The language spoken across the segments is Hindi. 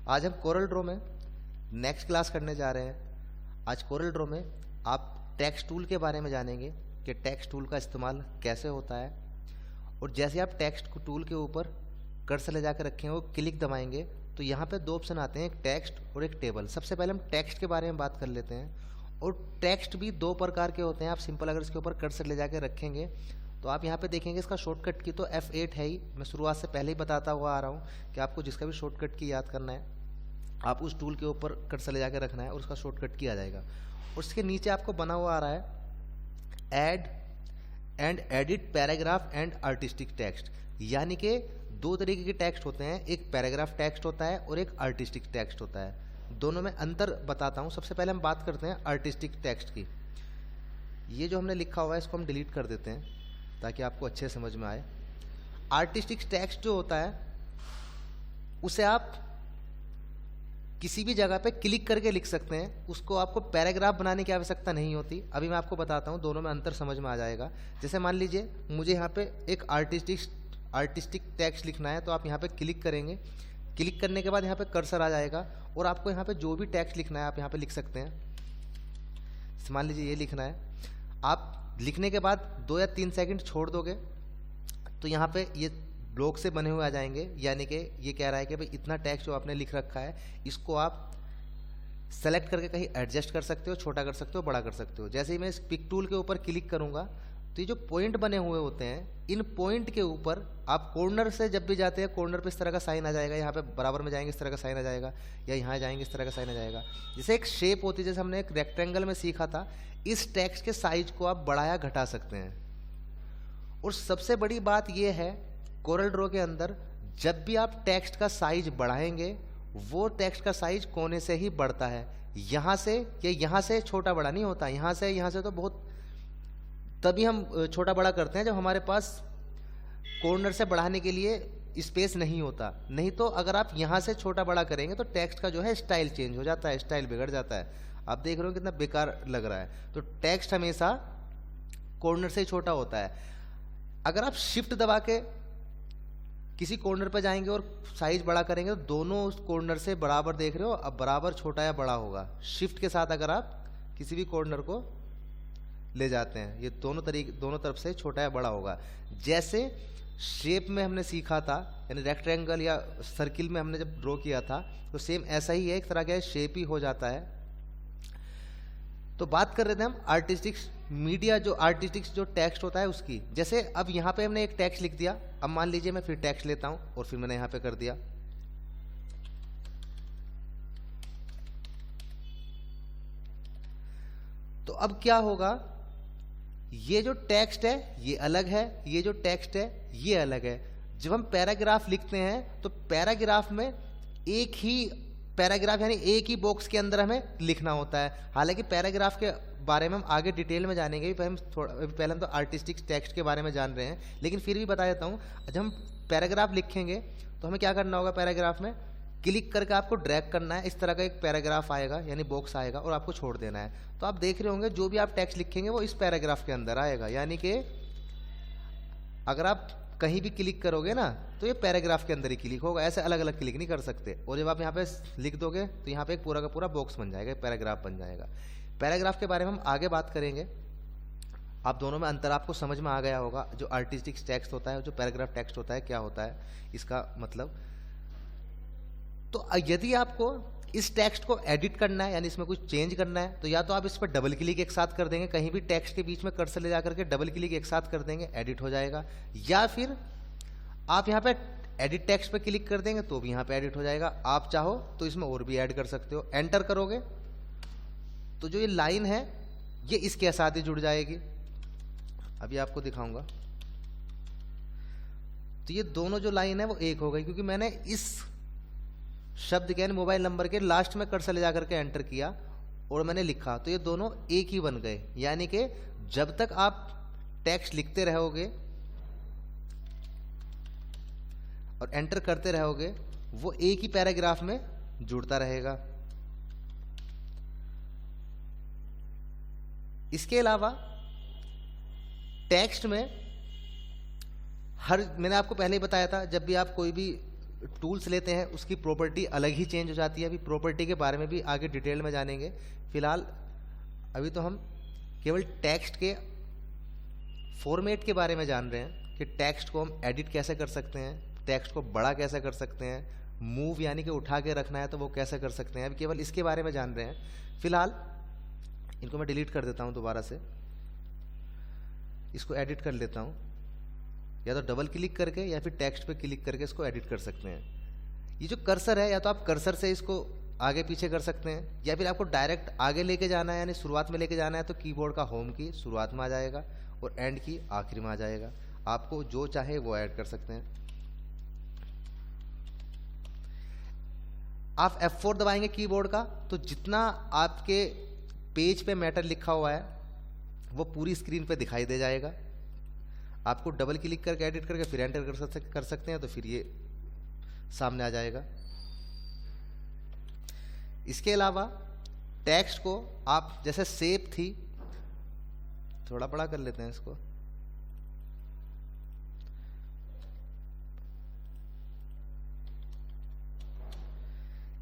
आज हम कोरल ड्रॉ में नेक्स्ट क्लास करने जा रहे हैं। आज कोरल ड्रॉ में आप टेक्स्ट टूल के बारे में जानेंगे कि टेक्स्ट टूल का इस्तेमाल कैसे होता है। और जैसे आप टेक्स्ट को टूल के ऊपर कर्सर ले जाकर रखेंगे, वो क्लिक दबाएंगे तो यहाँ पे दो ऑप्शन आते हैं, एक टेक्स्ट और एक टेबल। सबसे पहले हम टेक्स्ट के बारे में बात कर लेते हैं। और टेक्स्ट भी दो प्रकार के होते हैं। आप सिंपल अगर इसके ऊपर कर्सर ले जाकर रखेंगे तो आप यहाँ पे देखेंगे इसका शॉर्टकट की तो F8 है ही। मैं शुरुआत से पहले ही बताता हुआ आ रहा हूँ कि आपको जिसका भी शॉर्टकट की याद करना है, आप उस टूल के ऊपर कर्सर ले जाकर रखना है और उसका शॉर्टकट की आ जाएगा। और उसके नीचे आपको बना हुआ आ रहा है add and edit paragraph and artistic text. यानी कि दो तरीके के टेक्स्ट होते हैं, एक पैराग्राफ टेक्स्ट होता है और एक आर्टिस्टिक टेक्स्ट होता है। दोनों में अंतर बताता हूँ। सबसे पहले हम बात करते हैं आर्टिस्टिक टेक्स्ट की। ये जो हमने लिखा हुआ है इसको हम डिलीट कर देते हैं ताकि आपको अच्छे समझ में आए। आर्टिस्टिक टेक्स्ट जो होता है उसे आप किसी भी जगह पे क्लिक करके लिख सकते हैं। उसको आपको पैराग्राफ बनाने की आवश्यकता नहीं होती। अभी मैं आपको बताता हूँ, दोनों में अंतर समझ में आ जाएगा। जैसे मान लीजिए मुझे यहाँ पे एक आर्टिस्टिक टेक्स्ट लिखना है तो आप यहाँ पे क्लिक करेंगे। क्लिक करने के बाद यहाँ पे कर्सर आ जाएगा और आपको यहाँ पे जो भी टेक्स्ट लिखना है आप यहाँ पे लिख सकते हैं। मान लीजिए ये लिखना है, आप लिखने के बाद 2 या 3 सेकंड छोड़ दोगे तो यहाँ पे ये ब्लॉक से बने हुए आ जाएंगे। यानी कि ये कह रहा है कि भाई इतना टेक्स्ट जो आपने लिख रखा है इसको आप सेलेक्ट करके कहीं एडजस्ट कर सकते हो, छोटा कर सकते हो, बड़ा कर सकते हो। जैसे ही मैं इस पिक टूल के ऊपर क्लिक करूंगा तो ये जो पॉइंट बने हुए होते हैं, इन पॉइंट के ऊपर आप कॉर्नर से जब भी जाते हैं कॉर्नर पे इस तरह का साइन आ जाएगा। यहाँ पे बराबर में जाएंगे इस तरह का साइन आ जाएगा, या यहाँ जाएंगे इस तरह का साइन आ जाएगा। जैसे एक शेप होती है, जैसे हमने एक रेक्टेंगल में सीखा था, इस टेक्स्ट के साइज को आप बढ़ाया घटा सकते हैं। और सबसे बड़ी बात यह है कोरल ड्रॉ के अंदर, जब भी आप टेक्स्ट का साइज बढ़ाएंगे वो टेक्स्ट का साइज कोने से ही बढ़ता है। यहाँ से या यहाँ से छोटा बड़ा नहीं होता। यहाँ से तो बहुत तभी हम छोटा बड़ा करते हैं जब हमारे पास कॉर्नर से बढ़ाने के लिए स्पेस नहीं होता। नहीं तो अगर आप यहाँ से छोटा बड़ा करेंगे तो टेक्स्ट का जो है स्टाइल चेंज हो जाता है, स्टाइल बिगड़ जाता है। आप देख रहे हो कितना बेकार लग रहा है। तो टेक्स्ट हमेशा कॉर्नर से ही छोटा होता है। अगर आप शिफ्ट दबा के किसी कॉर्नर पर जाएंगे और साइज बड़ा करेंगे तो दोनों उस कॉर्नर से बराबर देख रहे हो, अब बराबर छोटा या बड़ा होगा। शिफ्ट के साथ अगर आप किसी भी कॉर्नर को ले जाते हैं, ये दोनों तरफ से छोटा या बड़ा होगा। जैसे शेप में हमने सीखा था, यानी रेक्टेंगल या सर्किल में हमने जब ड्रॉ किया था तो सेम ऐसा ही है, एक तरह का शेप ही हो जाता है। तो बात कर रहे थे हम आर्टिस्टिक्स जो टेक्स्ट होता है उसकी। जैसे अब यहाँ पे हमने एक टेक्स्ट लिख दिया। अब मान लीजिए मैं फिर टेक्स्ट लेता हूं और फिर मैंने यहाँ पे कर दिया। तो अब क्या होगा, ये जो टेक्स्ट है ये अलग है, ये जो टेक्स्ट है ये अलग है। जब हम पैराग्राफ लिखते हैं तो पैराग्राफ में एक ही पैराग्राफ यानी एक ही बॉक्स के अंदर हमें लिखना होता है। हालांकि पैराग्राफ के बारे में हम आगे डिटेल में जानेंगे। पहले हम तो आर्टिस्टिक टेक्स्ट के बारे में जान रहे हैं, लेकिन फिर भी बता देता हूँ। जब हम पैराग्राफ लिखेंगे तो हमें क्या करना होगा, पैराग्राफ में क्लिक करके आपको ड्रैग करना है। इस तरह का एक पैराग्राफ आएगा यानी बॉक्स आएगा और आपको छोड़ देना है। तो आप देख रहे होंगे जो भी आप टेक्स्ट लिखेंगे वो इस पैराग्राफ के अंदर आएगा। यानी कि अगर आप कहीं भी क्लिक करोगे ना तो ये पैराग्राफ के अंदर ही क्लिक होगा, ऐसे अलग अलग क्लिक नहीं कर सकते। और जब आप यहाँ पे लिख दोगे तो यहाँ पे एक पूरा का पूरा बॉक्स बन जाएगा, पैराग्राफ बन जाएगा। पैराग्राफ के बारे में हम आगे बात करेंगे। आप दोनों में अंतर आपको समझ में आ गया होगा, जो आर्टिस्टिक टेक्स्ट होता है, जो पैराग्राफ टेक्स्ट होता है, क्या होता है इसका मतलब। तो यदि आपको इस टेक्स्ट को एडिट करना है यानी इसमें कुछ चेंज करना है तो या तो आप इस पर डबल क्लिक एक साथ कर देंगे, कहीं भी टेक्स्ट के बीच में कर्सर ले जाकर के डबल क्लिक एक साथ कर देंगे, एडिट हो जाएगा। या फिर आप यहाँ पे एडिट टेक्स्ट पे क्लिक कर देंगे तो भी यहाँ पे एडिट हो जाएगा। आप चाहो तो इसमें और भी ऐड कर सकते हो। एंटर करोगे तो जो ये लाइन है ये इसके साथ ही जुड़ जाएगी। अभी आपको दिखाऊंगा। तो ये दोनों जो लाइन है वो एक हो गई, क्योंकि मैंने इस शब्द के यानी मोबाइल नंबर के लास्ट में कर्सर ले जाकर के एंटर किया और मैंने लिखा, तो ये दोनों एक ही बन गए। यानी कि जब तक आप टेक्स्ट लिखते रहोगे और एंटर करते रहोगे वो एक ही पैराग्राफ में जुड़ता रहेगा। इसके अलावा टेक्स्ट में मैंने आपको पहले ही बताया था, जब भी आप कोई भी टूल्स लेते हैं उसकी प्रॉपर्टी अलग ही चेंज हो जाती है। अभी प्रॉपर्टी के बारे में भी आगे डिटेल में जानेंगे। फिलहाल अभी तो हम केवल टेक्स्ट के फॉर्मेट के बारे में जान रहे हैं कि टेक्स्ट को हम एडिट कैसे कर सकते हैं, टेक्स्ट को बड़ा कैसे कर सकते हैं, मूव यानी कि उठा के रखना है तो वो कैसे कर सकते हैं। अभी केवल इसके बारे में जान रहे हैं। फिलहाल इनको मैं डिलीट कर देता हूँ दोबारा से, इसको एडिट कर लेता हूँ। या तो डबल क्लिक करके या फिर टेक्स्ट पे क्लिक करके इसको एडिट कर सकते हैं। ये जो कर्सर है, या तो आप कर्सर से इसको आगे पीछे कर सकते हैं, या फिर आपको डायरेक्ट आगे लेके जाना है यानी शुरुआत में लेके जाना है तो कीबोर्ड का होम की शुरुआत में आ जाएगा और एंड की आखिरी में आ जाएगा। आपको जो चाहे वो ऐड कर सकते हैं। आप F4 दबाएंगे कीबोर्ड का तो जितना आपके पेज पे मैटर लिखा हुआ है वो पूरी स्क्रीन पे दिखाई दे जाएगा। आपको डबल क्लिक करके एडिट करके फिर एंटर कर सकते हैं तो फिर ये सामने आ जाएगा। इसके अलावा टेक्स्ट को आप जैसे शेप थी, थोड़ा बड़ा कर लेते हैं इसको,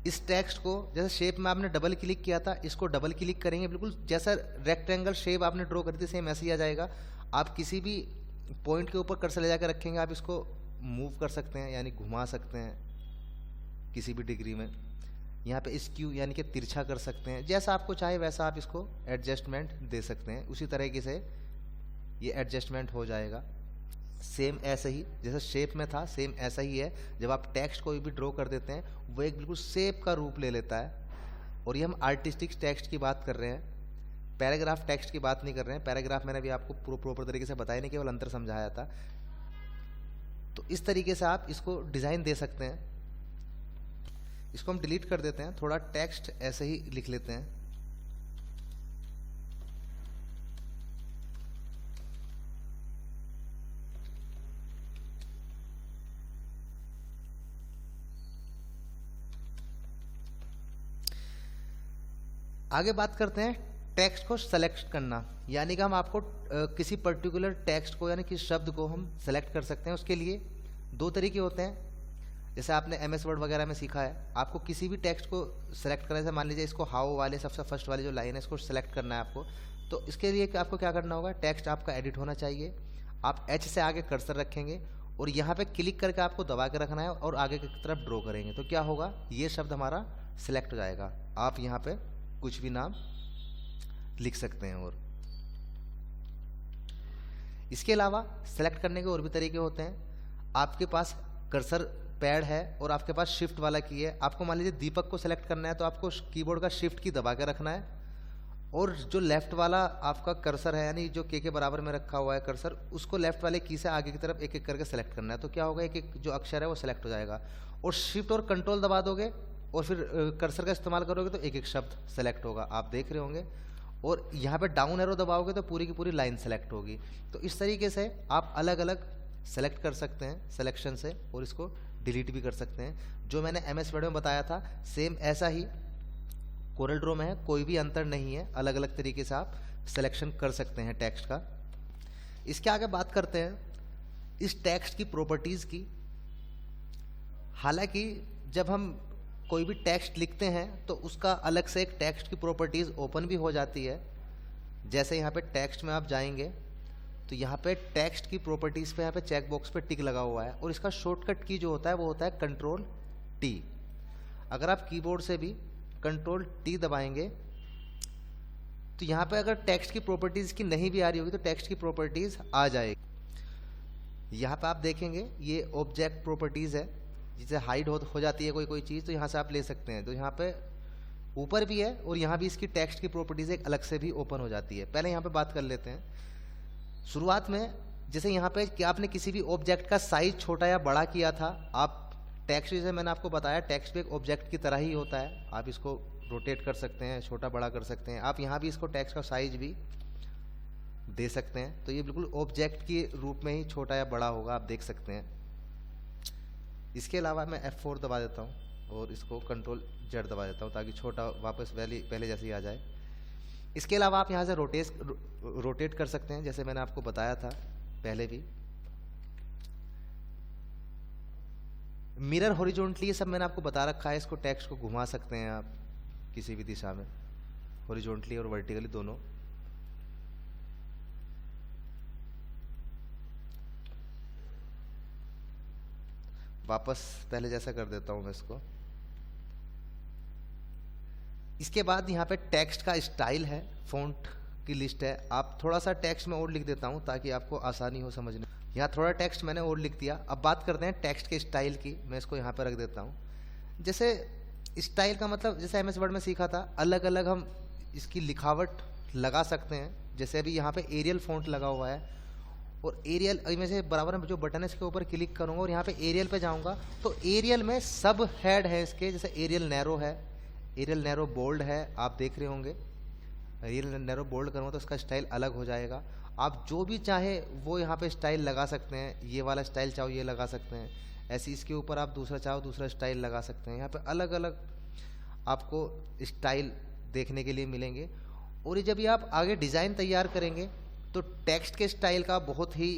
इस टेक्स्ट को जैसे शेप में आपने डबल क्लिक किया था, इसको डबल क्लिक करेंगे, बिल्कुल जैसा रेक्टेंगल शेप आपने ड्रॉ करी थी सेम ऐसे ही आ जाएगा। आप किसी भी पॉइंट के ऊपर कर्सर ले जाकर रखेंगे, आप इसको मूव कर सकते हैं यानी घुमा सकते हैं किसी भी डिग्री में। यहाँ पे स्क्यू यानी कि तिरछा कर सकते हैं, जैसा आपको चाहे वैसा आप इसको एडजस्टमेंट दे सकते हैं। उसी तरीके से ये एडजस्टमेंट हो जाएगा। सेम ऐसे ही जैसे शेप में था सेम ऐसा ही है। जब आप टेक्स्ट कोई भी ड्रॉ कर देते हैं वो एक बिल्कुल शेप का रूप ले लेता है। और ये हम आर्टिस्टिक टेक्स्ट की बात कर रहे हैं, पैराग्राफ टेक्स्ट की बात नहीं कर रहे हैं। पैराग्राफ मैंने भी आपको प्रॉपर तरीके से बताया नहीं, केवल अंतर समझाया था। तो इस तरीके से आप इसको डिज़ाइन दे सकते हैं। इसको हम डिलीट कर देते हैं, थोड़ा टेक्स्ट ऐसे ही लिख लेते हैं। आगे बात करते हैं टेक्स्ट को सेलेक्ट करना, यानी कि हम आपको किसी पर्टिकुलर टेक्स्ट को यानी किसी शब्द को हम सेलेक्ट कर सकते हैं। उसके लिए दो तरीके होते हैं। जैसे आपने MS वर्ड वगैरह में सीखा है, आपको किसी भी टेक्स्ट को सेलेक्ट करने से, मान लीजिए इसको हाउ वाले सबसे फर्स्ट वाली जो लाइन है इसको सेलेक्ट करना है आपको, तो इसके लिए आपको क्या करना होगा, टेक्स्ट आपका एडिट होना चाहिए। आप H से आगे कर्सर रखेंगे और यहाँ पे क्लिक करके आपको दबा के रखना है और आगे की तरफ ड्रॉ करेंगे तो क्या होगा, ये शब्द हमारा सिलेक्ट हो जाएगा। आप यहाँ पे कुछ भी नाम लिख सकते हैं। और इसके अलावा सेलेक्ट करने के और भी तरीके होते हैं। आपके पास कर्सर पैड है और आपके पास शिफ्ट वाला की है। आपको मान लीजिए दीपक को सेलेक्ट करना है तो आपको कीबोर्ड का शिफ्ट की दबा के रखना है और जो लेफ्ट वाला आपका कर्सर है यानी जो के बराबर में रखा हुआ है कर्सर, उसको लेफ्ट वाले की से आगे की तरफ एक एक करके सेलेक्ट करना है। तो क्या होगा, एक एक जो अक्षर है वो सेलेक्ट हो जाएगा। और शिफ्ट और कंट्रोल दबा दोगे और फिर कर्सर का इस्तेमाल करोगे तो एक एक शब्द सेलेक्ट होगा, आप देख रहे होंगे। और यहाँ पे डाउन एरो दबाओगे तो पूरी की पूरी लाइन सेलेक्ट होगी। तो इस तरीके से आप अलग अलग सेलेक्ट कर सकते हैं सिलेक्शन से और इसको डिलीट भी कर सकते हैं। जो मैंने MS वर्ड में बताया था सेम ऐसा ही कोरल ड्रॉ में है, कोई भी अंतर नहीं है। अलग अलग तरीके से आप सिलेक्शन कर सकते हैं टेक्स्ट का। इसके आगे बात करते हैं इस टेक्स्ट की प्रॉपर्टीज़ की। हालांकि जब हम कोई भी टेक्स्ट लिखते हैं तो उसका अलग से एक टेक्स्ट की प्रॉपर्टीज़ ओपन भी हो जाती है। जैसे यहाँ पे टेक्स्ट में आप जाएंगे तो यहाँ पे टेक्स्ट की प्रॉपर्टीज़ पे यहाँ पे चेक बॉक्स पे टिक लगा हुआ है और इसका शॉर्टकट की जो होता है वो होता है Ctrl+T। अगर आप कीबोर्ड से भी Ctrl+T दबाएंगे तो यहाँ पे अगर टेक्स्ट की प्रॉपर्टीज़ की नहीं भी आ रही होगी तो टेक्स्ट की प्रॉपर्टीज़ आ जाएगी। यहाँ पे आप देखेंगे ये ऑब्जेक्ट प्रॉपर्टीज़ है, जिसे हाइड हो जाती है कोई चीज़ तो यहाँ से आप ले सकते हैं। तो यहाँ पे ऊपर भी है और यहाँ भी इसकी टेक्स्ट की प्रॉपर्टीज़ एक अलग से भी ओपन हो जाती है। पहले यहाँ पे बात कर लेते हैं। शुरुआत में जैसे यहाँ पे कि आपने किसी भी ऑब्जेक्ट का साइज छोटा या बड़ा किया था, आप टेक्स्ट, जैसे मैंने आपको बताया टेक्स्ट भी एक ऑब्जेक्ट की तरह ही होता है। आप इसको रोटेट कर सकते हैं, छोटा बड़ा कर सकते हैं। आप यहाँ भी इसको टेक्स्ट का साइज भी दे सकते हैं। तो ये बिल्कुल ऑब्जेक्ट के रूप में ही छोटा या बड़ा होगा, आप देख सकते हैं। इसके अलावा मैं F4 दबा देता हूँ और इसको Ctrl+Z दबा देता हूँ ताकि छोटा वापस पहले जैसे ही आ जाए। इसके अलावा आप यहाँ से रोटेट कर सकते हैं, जैसे मैंने आपको बताया था पहले भी। मिरर हॉरिजॉन्टली ये सब मैंने आपको बता रखा है। इसको टेक्स्ट को घुमा सकते हैं आप किसी भी दिशा में, हॉरिजॉन्टली और वर्टिकली दोनों। वापस पहले जैसा कर देता हूं मैं इसको। इसके बाद यहाँ पे टेक्स्ट का स्टाइल है, फ़ॉन्ट की लिस्ट है। आप थोड़ा सा टेक्स्ट में और लिख देता हूँ ताकि आपको आसानी हो समझने। यहाँ थोड़ा टेक्स्ट मैंने और लिख दिया। अब बात करते हैं टेक्स्ट के स्टाइल की। मैं इसको यहाँ पे रख देता हूँ। जैसे स्टाइल का मतलब जैसे एमएस वर्ड में सीखा था, अलग अलग हम इसकी लिखावट लगा सकते हैं। जैसे अभी यहाँ पे एरियल फ़ॉन्ट लगा हुआ है, और एरियल में से बराबर में जो बटन है इसके ऊपर क्लिक करूँगा और यहाँ पे एरियल पे जाऊँगा तो एरियल में सब हेड है इसके। जैसे एरियल नैरो है, एरियल नैरो बोल्ड है, आप देख रहे होंगे। एरियल नैरो बोल्ड करूँगा तो इसका स्टाइल अलग हो जाएगा। आप जो भी चाहे वो यहाँ पे स्टाइल लगा सकते हैं। ये वाला स्टाइल चाहो ये लगा सकते हैं, ऐसे इसके ऊपर आप दूसरा चाहो दूसरा स्टाइल लगा सकते हैं। यहाँ पे अलग अलग आपको स्टाइल देखने के लिए मिलेंगे। और ये जब ये आप आगे डिज़ाइन तैयार करेंगे तो टेक्स्ट के स्टाइल का बहुत ही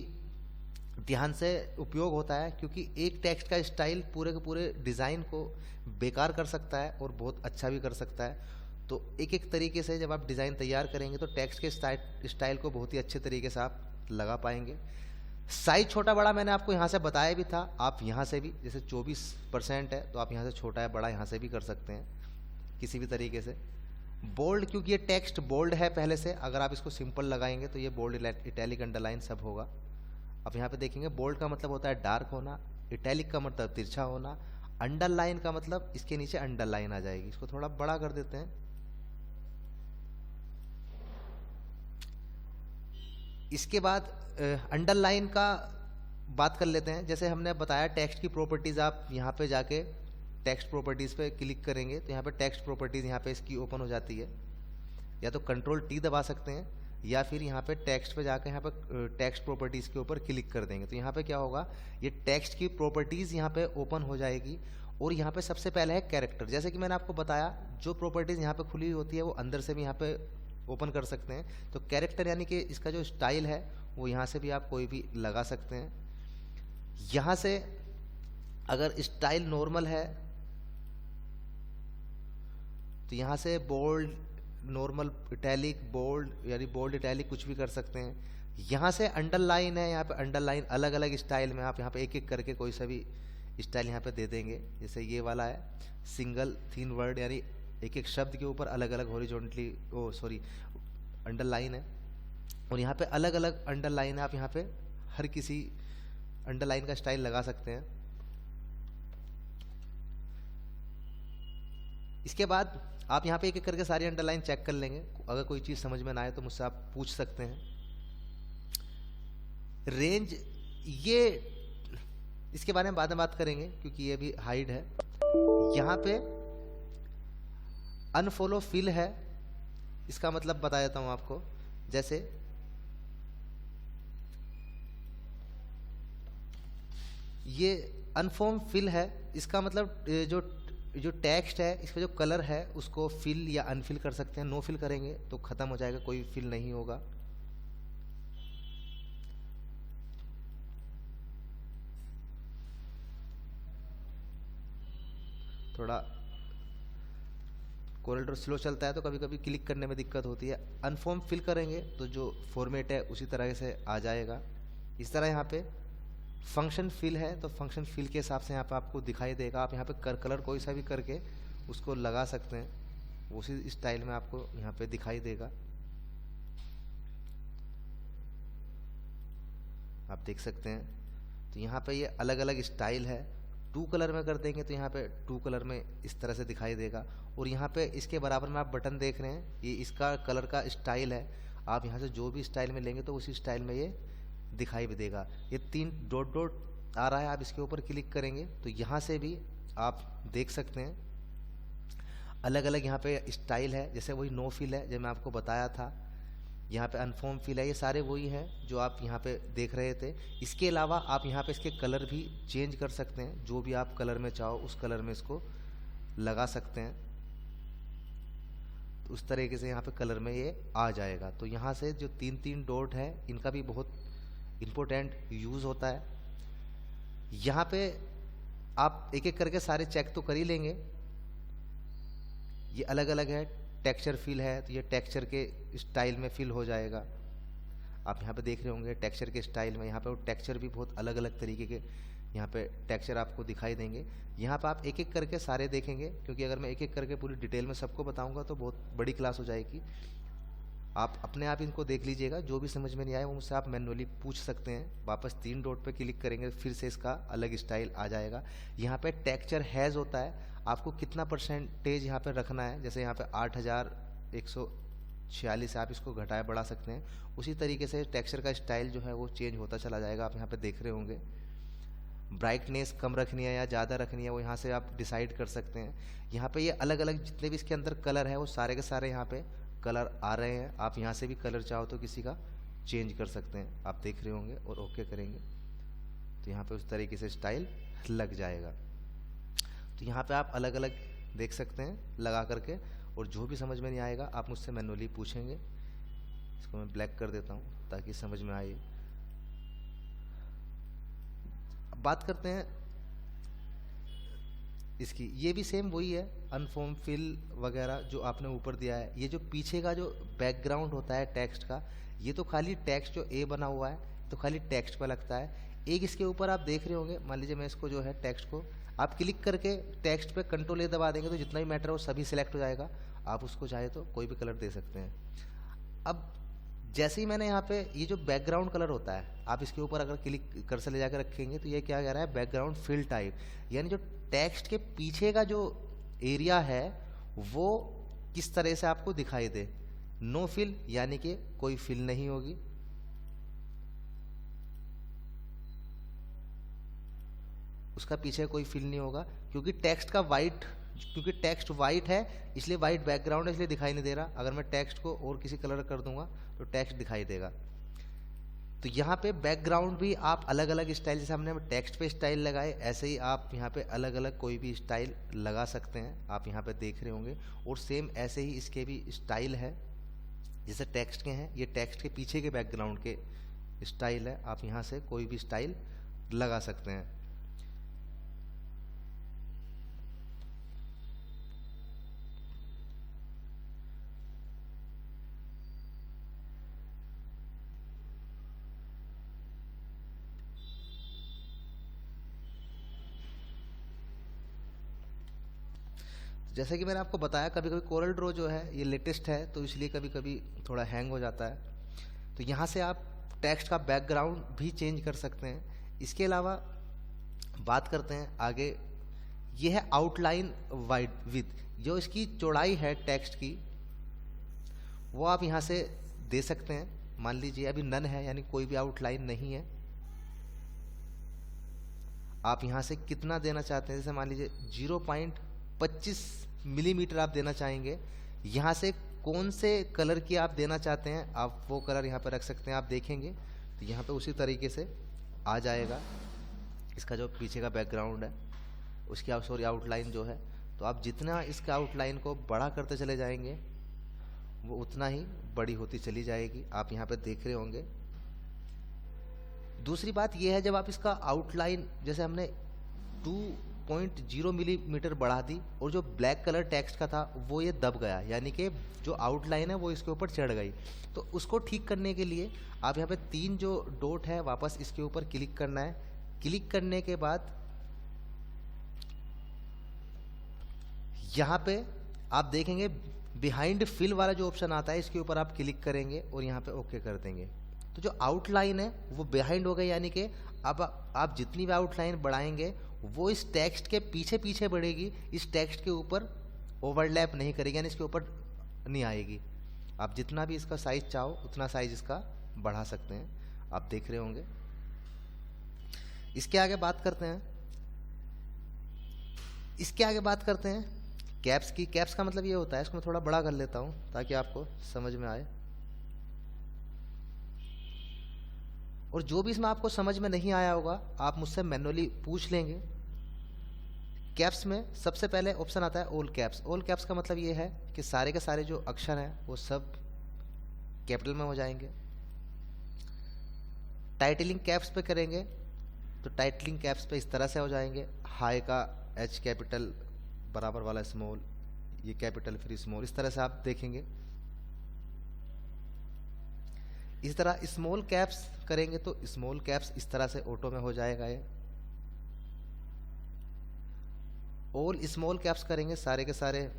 ध्यान से उपयोग होता है, क्योंकि एक टेक्स्ट का स्टाइल पूरे के पूरे डिज़ाइन को बेकार कर सकता है और बहुत अच्छा भी कर सकता है। तो एक एक तरीके से जब आप डिज़ाइन तैयार करेंगे तो टेक्स्ट के स्टाइल को बहुत ही अच्छे तरीके से आप लगा पाएंगे। साइज छोटा बड़ा मैंने आपको यहाँ से बताया भी था। आप यहाँ से भी, जैसे 24% है तो आप यहाँ से छोटा है बड़ा यहाँ से भी कर सकते हैं किसी भी तरीके से। बोल्ड, क्योंकि ये टेक्स्ट बोल्ड है पहले से, अगर आप इसको सिंपल लगाएंगे तो ये बोल्ड, इटैलिक, अंडरलाइन सब होगा। अब यहाँ पे देखेंगे बोल्ड का मतलब होता है डार्क होना, इटैलिक का मतलब तिरछा होना, अंडरलाइन का मतलब इसके नीचे अंडरलाइन आ जाएगी। इसको थोड़ा बड़ा कर देते हैं। इसके बाद अंडरलाइन का बात कर लेते हैं। जैसे हमने बताया टेक्स्ट की प्रॉपर्टीज, आप यहाँ पे जाके टेक्स्ट प्रॉपर्टीज पे क्लिक करेंगे तो यहाँ पे टेक्स्ट प्रॉपर्टीज यहाँ पे इसकी ओपन हो जाती है। या तो कंट्रोल T दबा सकते हैं या फिर यहाँ पे टेक्स्ट पे जाकर यहाँ पे टेक्स्ट प्रॉपर्टीज के ऊपर क्लिक कर देंगे तो यहाँ पे क्या होगा, ये टेक्स्ट की प्रॉपर्टीज यहाँ पे ओपन हो जाएगी। और यहाँ पे सबसे पहले है कैरेक्टर। जैसे कि मैंने आपको बताया जो प्रॉपर्टीज यहाँ पे खुली होती है वो अंदर से भी यहाँ पे ओपन कर सकते हैं। तो कैरेक्टर यानी कि इसका जो स्टाइल है वो यहाँ से भी आप कोई भी लगा सकते हैं। यहाँ से अगर स्टाइल नॉर्मल है तो यहाँ से बोल्ड, नॉर्मल, इटैलिक, बोल्ड यानी बोल्ड इटैलिक कुछ भी कर सकते हैं। यहाँ से अंडरलाइन है, यहाँ पे अंडरलाइन अलग अलग स्टाइल में आप यहाँ पे एक एक करके कोई सा भी स्टाइल यहाँ पे दे देंगे। जैसे ये वाला है सिंगल थीन वर्ड, यानी एक एक शब्द के ऊपर अलग अलग हॉरिजॉन्टली अंडरलाइन है। और यहाँ पे अलग अलग अंडरलाइन है, आप यहाँ पे हर किसी अंडरलाइन का स्टाइल लगा सकते हैं। इसके बाद आप यहाँ पे एक एक करके सारी अंडरलाइन चेक कर लेंगे। अगर कोई चीज़ समझ में ना आए तो मुझसे आप पूछ सकते हैं। रेंज, ये इसके बारे में बाद में बात करेंगे क्योंकि ये भी हाइड है। यहाँ पे अनफॉलो फिल है, इसका मतलब बता देता हूँ आपको। जैसे ये अनफॉर्म फिल है, इसका मतलब जो टेक्स्ट है इसका जो कलर है उसको फिल या अनफिल कर सकते हैं। नो फिल करेंगे तो खत्म हो जाएगा, कोई फिल नहीं होगा। थोड़ा कोरिडोर स्लो चलता है तो कभी कभी क्लिक करने में दिक्कत होती है। अनफॉर्म फिल करेंगे तो जो फॉर्मेट है उसी तरह से आ जाएगा। इस तरह यहाँ पे फंक्शन फिल है तो फंक्शन फिल के हिसाब से यहाँ पे आपको दिखाई देगा। आप यहाँ पे कलर कोई सा भी करके उसको लगा सकते हैं, उसी स्टाइल में आपको यहाँ पे दिखाई देगा। आप देख सकते हैं। तो यहाँ पे ये अलग अलग स्टाइल है। टू कलर में कर देंगे तो यहाँ पे टू कलर में इस तरह से दिखाई देगा। और यहाँ पे इसके बराबर में आप बटन देख रहे हैं, ये इसका कलर का स्टाइल है। आप यहाँ से जो भी स्टाइल में लेंगे तो उसी स्टाइल में ये दिखाई भी देगा। ये 3 डॉट डॉट आ रहा है, आप इसके ऊपर क्लिक करेंगे तो यहाँ से भी आप देख सकते हैं अलग अलग यहाँ पे स्टाइल है। जैसे वही नो फिल है जो मैं आपको बताया था, यहाँ पे अनफॉर्म फिल है, ये सारे वही हैं जो आप यहाँ पे देख रहे थे। इसके अलावा आप यहाँ पे इसके कलर भी चेंज कर सकते हैं, जो भी आप कलर में चाहो उस कलर में इसको लगा सकते हैं। तो उस तरीके से यहाँ पे कलर में ये आ जाएगा। तो यहाँ से जो 3 डॉट है इनका भी बहुत इम्पोर्टेंट यूज़ होता है। यहाँ पे आप एक एक करके सारे चेक तो कर ही लेंगे। ये अलग अलग है, टेक्सचर फिल है तो ये टेक्सचर के स्टाइल में फिल हो जाएगा। आप यहाँ पे देख रहे होंगे टेक्सचर के स्टाइल में, यहाँ पे वो टेक्सचर भी बहुत अलग अलग तरीके के यहाँ पे टेक्सचर आपको दिखाई देंगे। यहाँ पे आप एक एक करके सारे देखेंगे, क्योंकि अगर मैं एक एक करके पूरी डिटेल में सबको बताऊंगा तो बहुत बड़ी क्लास हो जाएगी। आप अपने आप इनको देख लीजिएगा, जो भी समझ में नहीं आए वो मुझसे आप मैनुअली पूछ सकते हैं। वापस 3 डॉट पे क्लिक करेंगे फिर से इसका अलग स्टाइल आ जाएगा। यहाँ पे टेक्सचर हैज़ होता है, आपको कितना परसेंटेज यहाँ पे रखना है। जैसे यहाँ पे 8146 आप इसको घटाए बढ़ा सकते हैं। उसी तरीके से टेक्सचर का स्टाइल जो है वो चेंज होता चला जाएगा। आप यहाँ पे देख रहे होंगे ब्राइटनेस कम रखनी है या ज़्यादा रखनी है, वो यहाँ से आप डिसाइड कर सकते हैं। यहाँ पे ये अलग अलग जितने भी इसके अंदर कलर है वो सारे के सारे यहाँ पे कलर आ रहे हैं। आप यहाँ से भी कलर चाहो तो किसी का चेंज कर सकते हैं। आप देख रहे होंगे और ओके करेंगे तो यहाँ पे उस तरीके से स्टाइल लग जाएगा। तो यहाँ पे आप अलग अलग देख सकते हैं लगा करके, और जो भी समझ में नहीं आएगा आप मुझसे मैनुअली पूछेंगे। इसको मैं ब्लैक कर देता हूँ ताकि समझ में आए। अब बात करते हैं इसकी, ये भी सेम वही है, अनफॉर्म फिल वगैरह जो आपने ऊपर दिया है। ये जो पीछे का जो बैकग्राउंड होता है टेक्स्ट का, ये तो खाली टेक्स्ट जो ए बना हुआ है तो खाली टेक्स्ट पर लगता है। एक इसके ऊपर आप देख रहे होंगे, मान लीजिए मैं इसको जो है टेक्स्ट को आप क्लिक करके टेक्स्ट पे कंट्रोल ए दबा देंगे तो जितना भी मैटर है वो सभी सिलेक्ट हो जाएगा। आप उसको चाहे तो कोई भी कलर दे सकते हैं। अब जैसे ही मैंने यहाँ पे ये जो बैकग्राउंड कलर होता है, आप इसके ऊपर अगर क्लिक कर्सर ले जाकर रखेंगे तो ये क्या कह रहा है, बैकग्राउंड फिल टाइप, यानी जो टेक्स्ट के पीछे का जो एरिया है वो किस तरह से आपको दिखाई दे। नो फिल यानी कि कोई फिल नहीं होगी। उसका पीछे कोई फिल नहीं होगा क्योंकि टेक्स्ट वाइट है इसलिए वाइट बैकग्राउंड है इसलिए दिखाई नहीं दे रहा। अगर मैं टेक्स्ट को और किसी कलर कर दूंगा तो टेक्स्ट दिखाई देगा। तो यहाँ पे बैकग्राउंड भी आप अलग अलग स्टाइल, जैसे हमने टेक्स्ट पे स्टाइल लगाए ऐसे ही आप यहाँ पे अलग अलग कोई भी स्टाइल लगा सकते हैं। आप यहाँ पे देख रहे होंगे और सेम ऐसे ही इसके भी स्टाइल है जैसे टेक्स्ट के हैं। ये टेक्स्ट के पीछे के बैकग्राउंड के स्टाइल है। आप यहाँ से कोई भी स्टाइल लगा सकते हैं। जैसे कि मैंने आपको बताया कभी कभी कोरल ड्रॉ जो है ये लेटेस्ट है तो इसलिए कभी कभी थोड़ा हैंग हो जाता है। तो यहाँ से आप टेक्स्ट का बैकग्राउंड भी चेंज कर सकते हैं। इसके अलावा बात करते हैं आगे, ये है आउटलाइन वाइड विथ, जो इसकी चौड़ाई है टेक्स्ट की वो आप यहाँ से दे सकते हैं। मान लीजिए अभी नन है यानी कोई भी आउटलाइन नहीं है। आप यहाँ से कितना देना चाहते हैं, जैसे मान लीजिए 0.25 मिलीमीटर आप देना चाहेंगे। यहाँ से कौन से कलर की आप देना चाहते हैं आप वो कलर यहाँ पर रख सकते हैं। आप देखेंगे तो यहाँ पे उसी तरीके से आ जाएगा इसका जो पीछे का बैकग्राउंड है उसकी आउटलाइन जो है। तो आप जितना इसका आउटलाइन को बड़ा करते चले जाएंगे वो उतना ही बड़ी होती चली जाएगी। आप यहाँ पे देख रहे होंगे। दूसरी बात यह है जब आप इसका आउटलाइन जैसे हमने 2.0 मिलीमीटर बढ़ा दी और जो ब्लैक कलर टेक्स्ट का था वो ये दब गया, यानी कि जो आउटलाइन है वो इसके ऊपर चढ़ गई। तो उसको ठीक करने के लिए आप यहाँ पे 3 जो डॉट है वापस इसके ऊपर क्लिक करना है। क्लिक करने के बाद यहाँ पे आप देखेंगे बिहाइंड फिल वाला जो ऑप्शन आता है इसके ऊपर आप क्लिक करेंगे और यहाँ पे ओके कर देंगे। तो जो आउटलाइन है वो बिहाइंड हो गई, यानी कि अब आप जितनी भी आउटलाइन बढ़ाएंगे वो इस टेक्स्ट के पीछे पीछे बढ़ेगी, इस टेक्स्ट के ऊपर ओवरलैप नहीं करेगी, यानी इसके ऊपर नहीं आएगी। आप जितना भी इसका साइज चाहो उतना साइज इसका बढ़ा सकते हैं। आप देख रहे होंगे। इसके आगे बात करते हैं कैप्स की। कैप्स का मतलब ये होता है, इसको मैं थोड़ा बड़ा कर लेता हूँ ताकि आपको समझ में आए। और जो भी इसमें आपको समझ में नहीं आया होगा आप मुझसे मैनुअली पूछ लेंगे। कैप्स में सबसे पहले ऑप्शन आता है ऑल कैप्स। ऑल कैप्स का मतलब ये है कि सारे के सारे जो अक्षर हैं वो सब कैपिटल में हो जाएंगे। टाइटलिंग कैप्स पे करेंगे तो टाइटलिंग कैप्स पे इस तरह से हो जाएंगे, हाई का एच कैपिटल बराबर वाला स्मॉल, ये कैपिटल फिर स्मॉल, इस तरह से आप देखेंगे। इस तरह स्मॉल कैप्स करेंगे तो स्मॉल कैप्स इस तरह से ऑटो में हो जाएगा ये। ऑल स्मॉल कैप्स करेंगे, सारे के सारे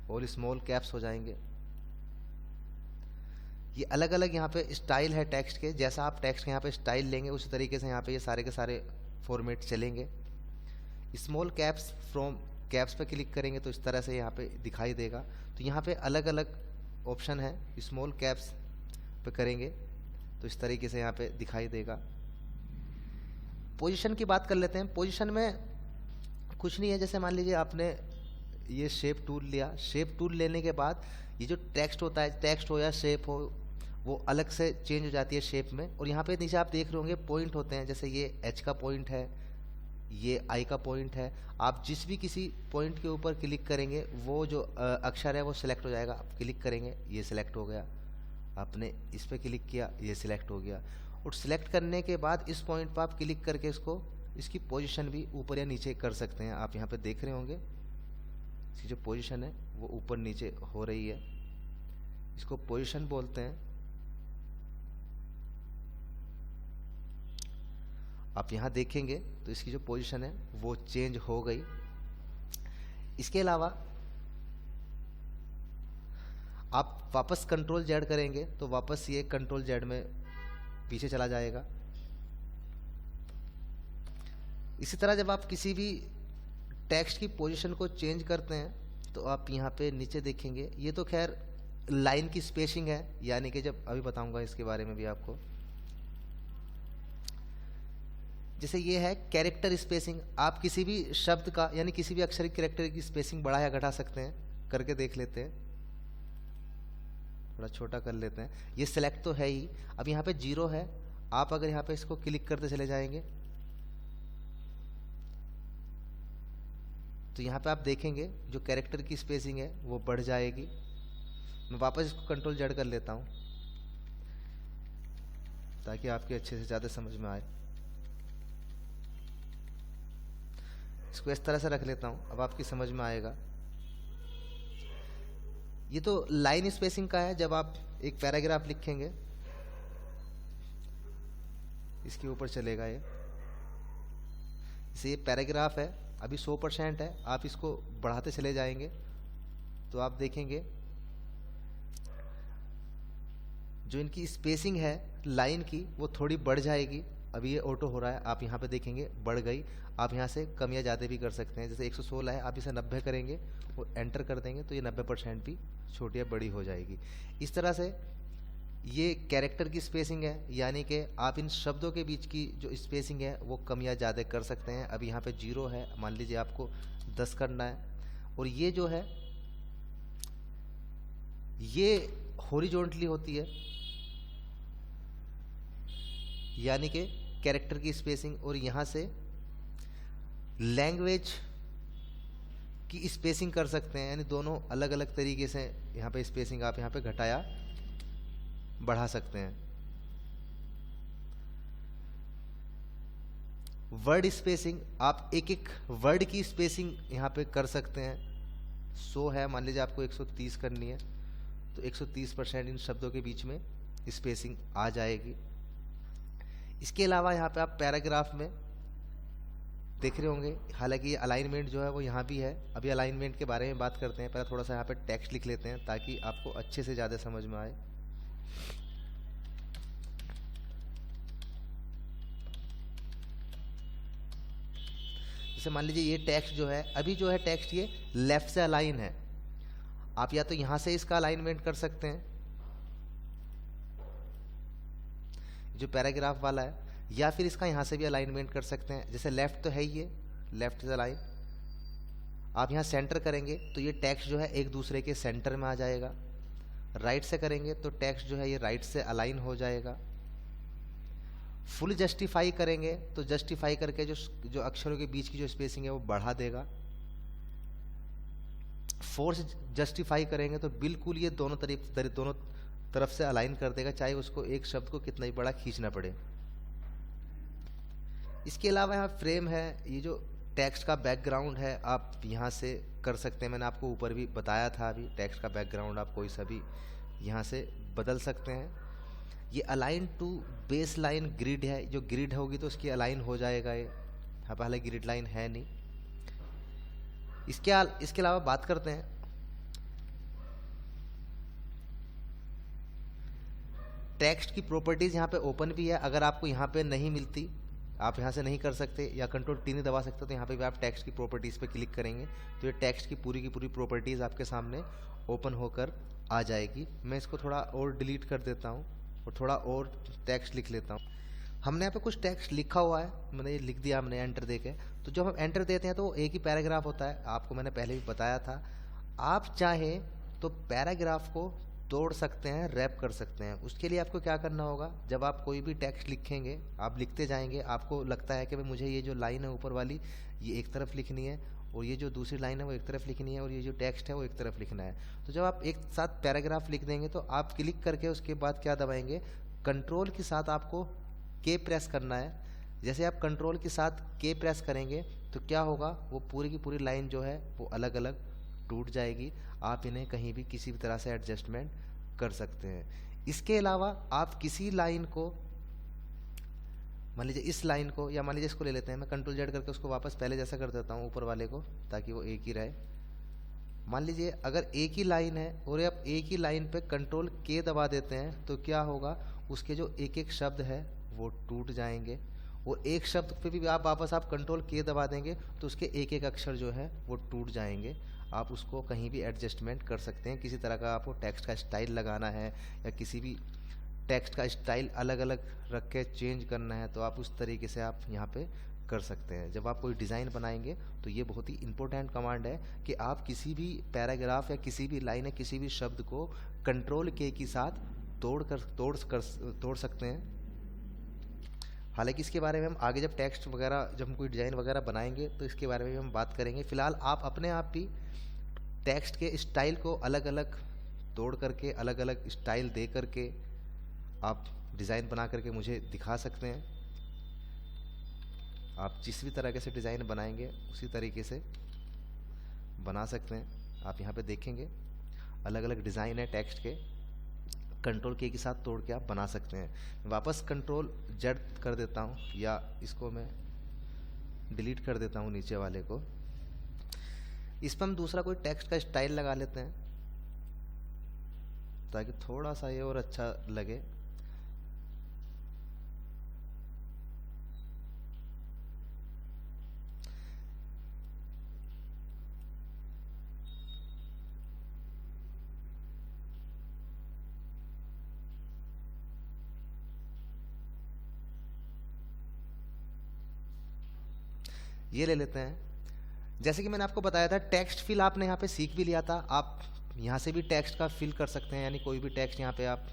ऑल स्मॉल कैप्स हो जाएंगे। ये अलग अलग यहाँ पे स्टाइल है टेक्स्ट के, जैसा आप टेक्स्ट के यहाँ पे स्टाइल लेंगे उसी तरीके से यहाँ पे ये सारे के सारे फॉर्मेट चलेंगे। स्मॉल कैप्स फ्रॉम कैप्स पे क्लिक करेंगे तो इस तरह से यहाँ पे दिखाई देगा। तो यहाँ पे अलग अलग ऑप्शन है, स्मॉल कैप्स पे करेंगे तो इस तरीके से यहाँ पे दिखाई देगा। पोजीशन की बात कर लेते हैं। पोजीशन में कुछ नहीं है, जैसे मान लीजिए आपने ये शेप टूल लिया, शेप टूल लेने के बाद ये जो टेक्स्ट होता है, टेक्स्ट हो या शेप हो, वो अलग से चेंज हो जाती है शेप में। और यहाँ पे नीचे आप देख रहे होंगे पॉइंट होते हैं, जैसे ये एच का पॉइंट है, ये आई का पॉइंट है। आप जिस भी किसी पॉइंट के ऊपर क्लिक करेंगे वो जो अक्षर है वो सिलेक्ट हो जाएगा। आप क्लिक करेंगे ये सिलेक्ट हो गया, आपने इस पर क्लिक किया ये सिलेक्ट हो गया। और सिलेक्ट करने के बाद इस पॉइंट पर आप क्लिक करके इसको, इसकी पोजीशन भी ऊपर या नीचे कर सकते हैं। आप यहाँ पे देख रहे होंगे इसकी जो पोजीशन है वो ऊपर नीचे हो रही है, इसको पोजीशन बोलते हैं। आप यहाँ देखेंगे तो इसकी जो पोजीशन है वो चेंज हो गई। इसके अलावा आप वापस कंट्रोल जेड करेंगे तो वापस ये कंट्रोल जेड में पीछे चला जाएगा। इसी तरह जब आप किसी भी टेक्स्ट की पोजीशन को चेंज करते हैं तो आप यहाँ पे नीचे देखेंगे, ये तो खैर लाइन की स्पेसिंग है, यानी कि जब अभी बताऊंगा इसके बारे में भी आपको। जैसे ये है कैरेक्टर स्पेसिंग, आप किसी भी शब्द का यानी किसी भी अक्षर की कैरेक्टर की स्पेसिंग बढ़ा या घटा सकते हैं। करके देख लेते हैं, थोड़ा छोटा कर लेते हैं। ये सिलेक्ट तो है ही, अब यहाँ पे 0 है, आप अगर यहाँ पे इसको क्लिक करते चले जाएंगे तो यहाँ पे आप देखेंगे जो कैरेक्टर की स्पेसिंग है वो बढ़ जाएगी। मैं वापस इसको कंट्रोल जेड कर लेता हूँ ताकि आपके अच्छे से ज़्यादा समझ में आए। इसको इस तरह से रख लेता हूँ, अब आपकी समझ में आएगा। ये तो लाइन स्पेसिंग का है, जब आप एक पैराग्राफ लिखेंगे इसके ऊपर चलेगा ये। जैसे ये पैराग्राफ है, अभी 100% है, आप इसको बढ़ाते चले जाएंगे तो आप देखेंगे जो इनकी स्पेसिंग है लाइन की वो थोड़ी बढ़ जाएगी। अभी ये ऑटो हो रहा है, आप यहाँ पे देखेंगे बढ़ गई। आप यहाँ से कम या ज़्यादा भी कर सकते हैं, जैसे 116 है, आप इसे 90 करेंगे और एंटर कर देंगे तो ये 90% भी छोटी या बड़ी हो जाएगी। इस तरह से ये कैरेक्टर की स्पेसिंग है, यानी कि आप इन शब्दों के बीच की जो स्पेसिंग है वो कम या ज़्यादा कर सकते हैं। अब यहाँ पे 0 है, मान लीजिए आपको 10 करना है, और ये जो है ये हॉरिजॉन्टली होती है, यानी कि कैरेक्टर की स्पेसिंग। और यहाँ से लैंग्वेज की स्पेसिंग कर सकते हैं, यानी दोनों अलग अलग तरीके से यहाँ पे स्पेसिंग आप यहाँ पे घटाया बढ़ा सकते हैं। वर्ड स्पेसिंग, आप एक एक वर्ड की स्पेसिंग यहाँ पे कर सकते हैं। 100 है, मान लीजिए आपको 130 करनी है तो 130% इन शब्दों के बीच में स्पेसिंग आ जाएगी। इसके अलावा यहाँ पे आप पैराग्राफ में देख रहे होंगे, हालांकि ये अलाइनमेंट जो है वो यहाँ भी है। अभी अलाइनमेंट के बारे में बात करते हैं, पहले थोड़ा सा यहाँ पे टेक्स्ट लिख लेते हैं ताकि आपको अच्छे से ज़्यादा समझ में आए। जैसे मान लीजिए ये टेक्स्ट जो है, अभी जो है टेक्स्ट ये लेफ्ट से अलाइन है, आप या तो यहाँ से इसका अलाइनमेंट कर सकते हैं जो पैराग्राफ वाला है, या फिर इसका यहाँ से भी अलाइनमेंट कर सकते हैं। जैसे लेफ्ट तो है ही, ये लेफ्ट से अलाइन, आप यहाँ सेंटर करेंगे तो ये टेक्स्ट जो है एक दूसरे के सेंटर में आ जाएगा। राइट से करेंगे तो टेक्स्ट जो है ये राइट से अलाइन हो जाएगा। फुल जस्टिफाई करेंगे तो जस्टिफाई करके जो अक्षरों के बीच की जो स्पेसिंग है वो बढ़ा देगा। फोर्स जस्टिफाई करेंगे तो बिल्कुल ये दोनों तरफ से अलाइन कर देगा, चाहे उसको एक शब्द को कितना ही बड़ा खींचना पड़े। इसके अलावा यहाँ फ्रेम है, ये जो टेक्स्ट का बैकग्राउंड है आप यहाँ से कर सकते हैं। मैंने आपको ऊपर भी बताया था, अभी टेक्स्ट का बैकग्राउंड आप कोई सा भी यहाँ से बदल सकते हैं। ये align to base line grid है, जो ग्रिड होगी तो उसकी अलाइन हो जाएगा ये, यहाँ पर हालांकि ग्रिड लाइन है नहीं। इसके अलावा बात करते हैं टेक्स्ट की प्रॉपर्टीज। यहाँ पे ओपन भी है, अगर आपको यहाँ पे नहीं मिलती, आप यहाँ से नहीं कर सकते या कंट्रोल टी नहीं दबा सकते, तो यहाँ पे भी आप टेक्स्ट की प्रॉपर्टीज़ पे क्लिक करेंगे तो ये टेक्स्ट की पूरी प्रॉपर्टीज़ आपके सामने ओपन होकर आ जाएगी। मैं इसको थोड़ा और डिलीट कर देता हूँ और थोड़ा और टेक्स्ट लिख लेता हूँ। हमने यहाँ पे कुछ टेक्स्ट लिखा हुआ है, मैंने ये लिख दिया हमने एंटर दे के। तो जब हम एंटर देते हैं तो एक ही पैराग्राफ होता है, आपको मैंने पहले भी बताया था। आप चाहें तो पैराग्राफ को तोड़ सकते हैं, रैप कर सकते हैं। उसके लिए आपको क्या करना होगा, जब आप कोई भी टेक्स्ट लिखेंगे, आप लिखते जाएंगे, आपको लगता है कि भाई मुझे ये जो लाइन है ऊपर वाली ये एक तरफ लिखनी है और ये जो दूसरी लाइन है वो एक तरफ लिखनी है और ये जो टेक्स्ट है वो एक तरफ लिखना है। तो जब आप एक साथ पैराग्राफ लिख देंगे तो आप क्लिक करके उसके बाद क्या दबाएंगे, कंट्रोल के साथ आपको के प्रेस करना है। जैसे आप कंट्रोल के साथ के प्रेस करेंगे तो क्या होगा, वो पूरी की पूरी लाइन जो है वो अलग अलग टूट जाएगी। आप इन्हें कहीं भी किसी भी तरह से एडजस्टमेंट कर सकते हैं। इसके अलावा आप किसी लाइन को, मान लीजिए इस लाइन को, या मान लीजिए इसको ले लेते हैं, मैं कंट्रोल जेड करके उसको वापस पहले जैसा कर देता हूँ ऊपर वाले को, ताकि वो एक ही रहे। मान लीजिए अगर एक ही लाइन है और आप एक ही लाइन पे कंट्रोल के दबा देते हैं तो क्या होगा, उसके जो एक एक शब्द है वो टूट जाएंगे और एक शब्द पे भी आप वापस आप कंट्रोल के दबा देंगे तो उसके एक एक अक्षर जो है वो टूट जाएंगे। आप उसको कहीं भी एडजस्टमेंट कर सकते हैं। किसी तरह का आपको टेक्स्ट का स्टाइल लगाना है या किसी भी टेक्स्ट का स्टाइल अलग अलग रख के चेंज करना है तो आप उस तरीके से आप यहाँ पे कर सकते हैं। जब आप कोई डिज़ाइन बनाएंगे तो ये बहुत ही इंपॉर्टेंट कमांड है कि आप किसी भी पैराग्राफ या किसी भी लाइन या किसी भी शब्द को कंट्रोल के की साथ तोड़ सकते हैं। हालांकि इसके बारे में हम आगे जब टेक्स्ट वगैरह, जब हम कोई डिज़ाइन वगैरह बनाएंगे तो इसके बारे में भी हम बात करेंगे। फिलहाल आप अपने आप भी टेक्स्ट के स्टाइल को अलग अलग तोड़ करके, अलग अलग स्टाइल दे करके आप डिज़ाइन बना करके मुझे दिखा सकते हैं। आप जिस भी तरह से डिज़ाइन बनाएंगे उसी तरीके से बना सकते हैं। आप यहाँ पे देखेंगे अलग अलग डिज़ाइन है टेक्स्ट के, कंट्रोल के साथ तोड़ के आप बना सकते हैं। वापस कंट्रोल जेड कर देता हूँ या इसको मैं डिलीट कर देता हूँ नीचे वाले को। इस पर हम दूसरा कोई टेक्स्ट का स्टाइल लगा लेते हैं ताकि थोड़ा सा ये और अच्छा लगे। ये ले लेते हैं। जैसे कि मैंने आपको बताया था टेक्स्ट फिल आपने यहाँ पे सीख भी लिया था। आप यहाँ से भी टेक्स्ट का फिल कर सकते हैं, यानी कोई भी टेक्स्ट यहाँ पे आप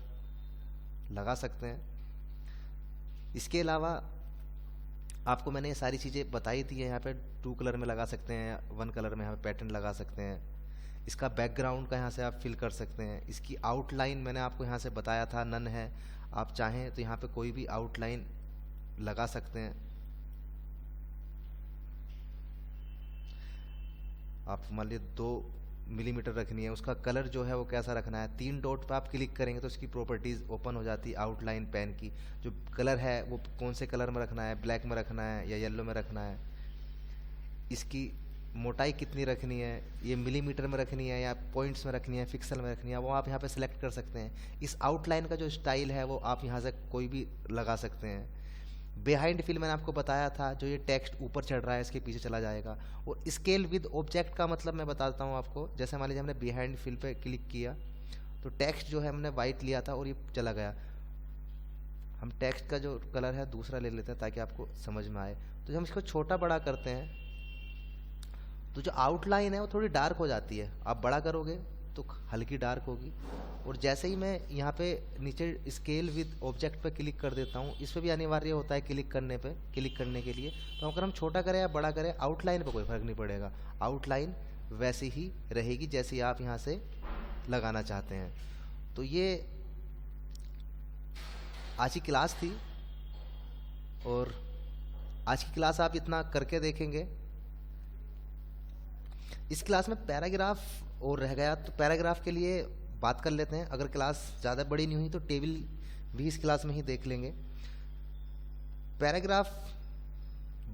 लगा सकते हैं। इसके अलावा आपको मैंने ये सारी चीज़ें बताई थी। यहाँ पे 2 कलर में लगा सकते हैं, 1 कलर में यहाँ पे पैटर्न लगा सकते हैं। इसका बैकग्राउंड का यहाँ से आप फिल कर सकते हैं। इसकी आउटलाइन मैंने आपको यहाँ से बताया था नन है, आप चाहें तो यहाँ पे कोई भी आउटलाइन लगा सकते हैं। आप मान लीजिए 2 मिलीमीटर रखनी है, उसका कलर जो है वो कैसा रखना है। 3 डॉट पे आप क्लिक करेंगे तो इसकी प्रॉपर्टीज़ ओपन हो जाती है। आउटलाइन पेन की जो कलर है वो कौन से कलर में रखना है, ब्लैक में रखना है या येलो में रखना है। इसकी मोटाई कितनी रखनी है, ये मिलीमीटर में रखनी है या पॉइंट्स में रखनी है, पिक्सल में रखनी है, वो आप यहाँ पे सिलेक्ट कर सकते हैं। इस आउटलाइन का जो स्टाइल है वो आप यहाँ से कोई भी लगा सकते हैं। बिहाइंड फिल मैंने आपको बताया था, जो ये टेक्स्ट ऊपर चढ़ रहा है इसके पीछे चला जाएगा। और स्केल विद ऑब्जेक्ट का मतलब मैं बताता हूँ आपको। जैसे मान लीजिए हमने बिहाइंड फिल पे क्लिक किया तो टेक्स्ट जो है हमने वाइट लिया था और ये चला गया। हम टेक्स्ट का जो कलर है दूसरा ले लेते हैं ताकि आपको समझ में आए। तो जब हम इसको छोटा बड़ा करते हैं तो जो आउटलाइन है वो थोड़ी डार्क हो जाती है। आप बड़ा करोगे तो हल्की डार्क होगी। और जैसे ही मैं यहाँ पे नीचे स्केल विद ऑब्जेक्ट पे क्लिक कर देता हूँ, इस पर भी अनिवार्य होता है क्लिक करने के लिए। तो अगर हम छोटा करें या बड़ा करें, आउटलाइन पे कोई फर्क नहीं पड़ेगा। आउटलाइन वैसी ही रहेगी जैसी आप यहाँ से लगाना चाहते हैं। तो ये आज की क्लास थी और आज की क्लास आप इतना करके देखेंगे। इस क्लास में पैराग्राफ और रह गया, तो पैराग्राफ के लिए बात कर लेते हैं। अगर क्लास ज़्यादा बड़ी नहीं हुई तो टेबल भी इस क्लास में ही देख लेंगे। पैराग्राफ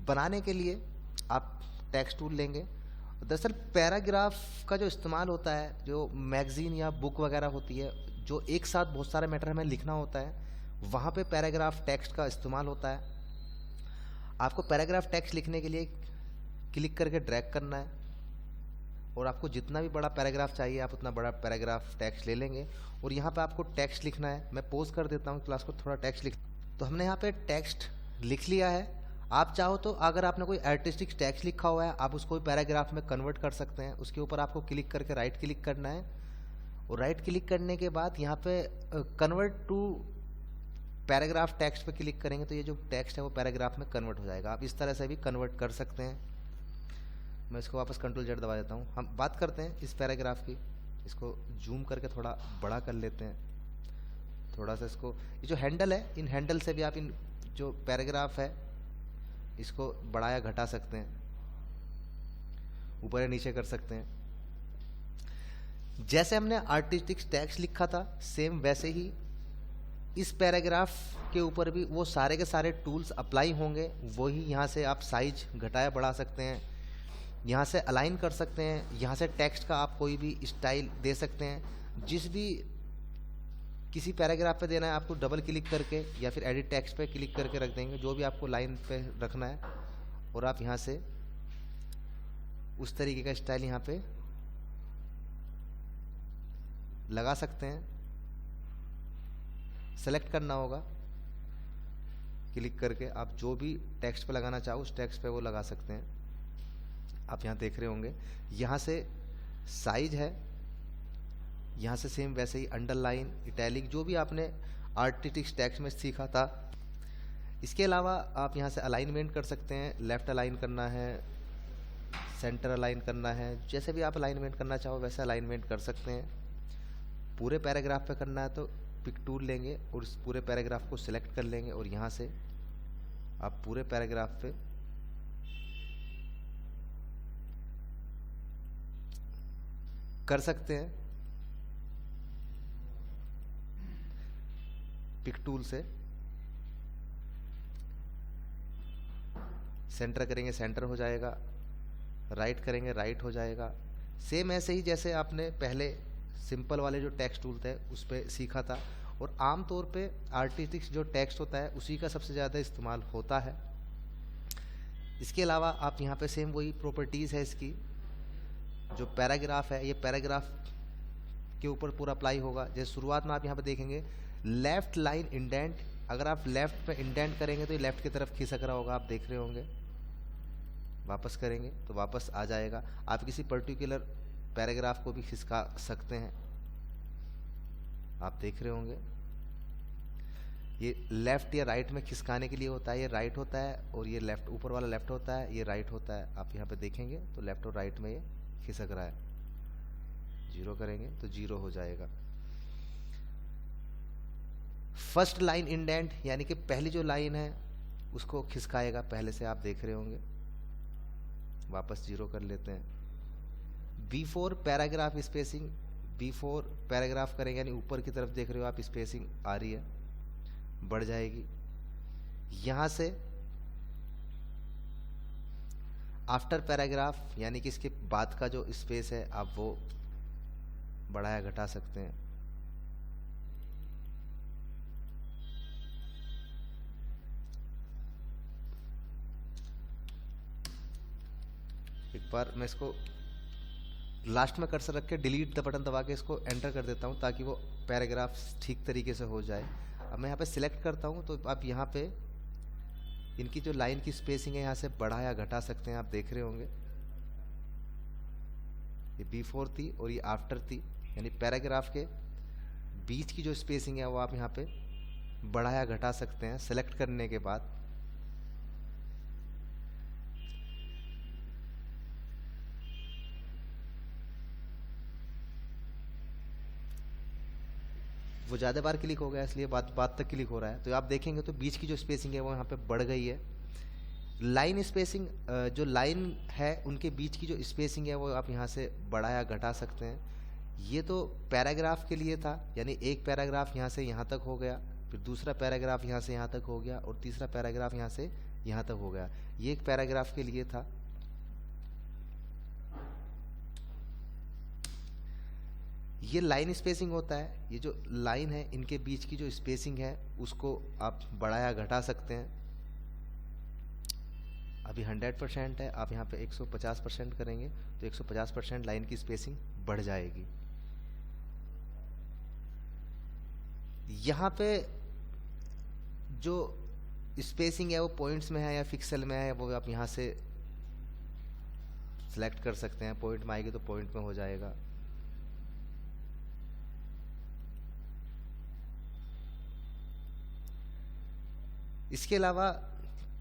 बनाने के लिए आप टेक्स्ट टूल लेंगे। दरअसल पैराग्राफ का जो इस्तेमाल होता है, जो मैगजीन या बुक वगैरह होती है, जो एक साथ बहुत सारे मैटर हमें लिखना होता है, वहाँ पे पैराग्राफ टेक्स्ट का इस्तेमाल होता है। आपको पैराग्राफ टेक्स्ट लिखने के लिए क्लिक करके ड्रैग करना है और आपको जितना भी बड़ा पैराग्राफ चाहिए आप उतना बड़ा पैराग्राफ टेक्स्ट ले लेंगे और यहाँ पे आपको टेक्स्ट लिखना है। मैं पोज कर देता हूँ क्लास को, थोड़ा टेक्स्ट लिख। तो हमने यहाँ पे टेक्स्ट लिख लिया है। आप चाहो तो अगर आपने कोई आर्टिस्टिक टेक्स्ट लिखा हुआ है आप उसको पैराग्राफ में कन्वर्ट कर सकते हैं। उसके ऊपर आपको क्लिक करके राइट क्लिक करना है और राइट क्लिक करने के बाद यहाँ पे कन्वर्ट टू पैराग्राफ टेक्स्ट पे क्लिक करेंगे तो ये जो टेक्स्ट है वो पैराग्राफ में कन्वर्ट हो जाएगा। आप इस तरह से भी कन्वर्ट कर सकते हैं। मैं इसको वापस Ctrl Z दबा देता हूँ। हम बात करते हैं इस पैराग्राफ की। इसको जूम करके थोड़ा बड़ा कर लेते हैं। थोड़ा सा इसको, ये जो हैंडल है, इन हैंडल से भी आप इन जो पैराग्राफ है इसको बढ़ा या घटा सकते हैं, ऊपर या नीचे कर सकते हैं। जैसे हमने आर्टिस्टिक टेक्स्ट लिखा था सेम वैसे ही इस पैराग्राफ के ऊपर भी वो सारे के सारे टूल्स अप्लाई होंगे। वही यहाँ से आप साइज घटाया बढ़ा सकते हैं, यहाँ से अलाइन कर सकते हैं, यहाँ से टेक्स्ट का आप कोई भी स्टाइल दे सकते हैं। जिस भी किसी पैराग्राफ पे देना है आपको डबल क्लिक करके या फिर एडिट टेक्स्ट पे क्लिक करके रख देंगे, जो भी आपको लाइन पे रखना है, और आप यहाँ से उस तरीके का स्टाइल यहाँ पे लगा सकते हैं। सेलेक्ट करना होगा क्लिक करके, आप जो भी टेक्स्ट पे लगाना चाहो उस टेक्स्ट पे वो लगा सकते हैं। आप यहाँ देख रहे होंगे, यहाँ से साइज है, यहाँ से सेम वैसे ही अंडरलाइन, इटैलिक, जो भी आपने आर्टिस्टिक टेक्स्ट में सीखा था। इसके अलावा आप यहाँ से अलाइनमेंट कर सकते हैं। लेफ्ट अलाइन करना है, सेंटर अलाइन करना है, जैसे भी आप अलाइनमेंट करना चाहो वैसे अलाइनमेंट कर सकते हैं। पूरे पैराग्राफ पे करना है तो पिक टूल लेंगे और इस पूरे पैराग्राफ को सिलेक्ट कर लेंगे और यहाँ से आप पूरे पैराग्राफ पे कर सकते हैं। पिक टूल से सेंटर करेंगे, सेंटर हो जाएगा, राइट करेंगे, राइट हो जाएगा। सेम ऐसे ही जैसे आपने पहले सिंपल वाले जो टेक्स्ट टूल थे उस पर सीखा था। और आम तौर पे आर्टिस्टिक जो टेक्स्ट होता है उसी का सबसे ज़्यादा इस्तेमाल होता है। इसके अलावा आप यहाँ पे सेम वही प्रॉपर्टीज़ है इसकी। जो पैराग्राफ है ये पैराग्राफ के ऊपर पूरा अप्लाई होगा। जैसे शुरुआत में आप यहाँ पे देखेंगे लेफ्ट लाइन इंडेंट, अगर आप लेफ्ट पे इंडेंट करेंगे तो ये लेफ्ट की तरफ खिसक रहा होगा, आप देख रहे होंगे। वापस करेंगे तो वापस आ जाएगा। आप किसी पर्टिकुलर पैराग्राफ को भी खिसका सकते हैं, आप देख रहे होंगे। ये लेफ्ट या राइट में खिसकाने के लिए होता है, ये राइट होता है, और ये लेफ्ट, ऊपर वाला लेफ्ट होता है, ये राइट होता है। आप यहाँ पे देखेंगे तो लेफ्ट और राइट में ये खिसक रहा है। जीरो करेंगे तो जीरो हो जाएगा। फर्स्ट लाइन इंडेंट यानी कि पहली जो लाइन है उसको खिसकाएगा, पहले से आप देख रहे होंगे। वापस जीरो कर लेते हैं। Before paragraph spacing, before paragraph करेंगे यानी ऊपर की तरफ देख रहे हो आप, स्पेसिंग आ रही है, बढ़ जाएगी। यहां से आफ्टर पैराग्राफ यानी कि इसके बाद का जो स्पेस है आप वो बढ़ाया घटा सकते हैं। एक बार मैं इसको लास्ट में कर्सर रख के डिलीट द बटन दबा के इसको एंटर कर देता हूं ताकि वो पैराग्राफ ठीक तरीके से हो जाए। अब मैं यहाँ पे सिलेक्ट करता हूं तो आप यहाँ पे इनकी जो लाइन की स्पेसिंग है यहाँ से बढ़ा या घटा सकते हैं, आप देख रहे होंगे। ये बिफोर थी और ये आफ्टर थी, यानी पैराग्राफ के बीच की जो स्पेसिंग है वो आप यहाँ पे बढ़ा या घटा सकते हैं सेलेक्ट करने के बाद। वो ज़्यादा बार क्लिक हो गया इसलिए बात तक क्लिक हो रहा है। तो आप देखेंगे तो बीच की जो स्पेसिंग है वो यहाँ पे बढ़ गई है। लाइन स्पेसिंग, जो लाइन है उनके बीच की जो स्पेसिंग है वो आप यहाँ से बढ़ा या घटा सकते हैं। ये तो पैराग्राफ के लिए था, यानी एक पैराग्राफ यहाँ से यहाँ तक हो गया, फिर दूसरा पैराग्राफ यहाँ से यहाँ तक हो गया और तीसरा पैराग्राफ यहाँ से यहाँ तक हो गया। ये एक पैराग्राफ के लिए था। ये लाइन स्पेसिंग होता है। ये जो लाइन है इनके बीच की जो स्पेसिंग है उसको आप बढ़ा या घटा सकते हैं। अभी 100% है, आप यहाँ पे 150% करेंगे तो 150% लाइन की स्पेसिंग बढ़ जाएगी। यहाँ पे जो स्पेसिंग है वो पॉइंट्स में है या पिक्सल में है, वो आप यहाँ से सिलेक्ट कर सकते हैं। पॉइंट में आएगी तो पॉइंट में हो जाएगा। इसके अलावा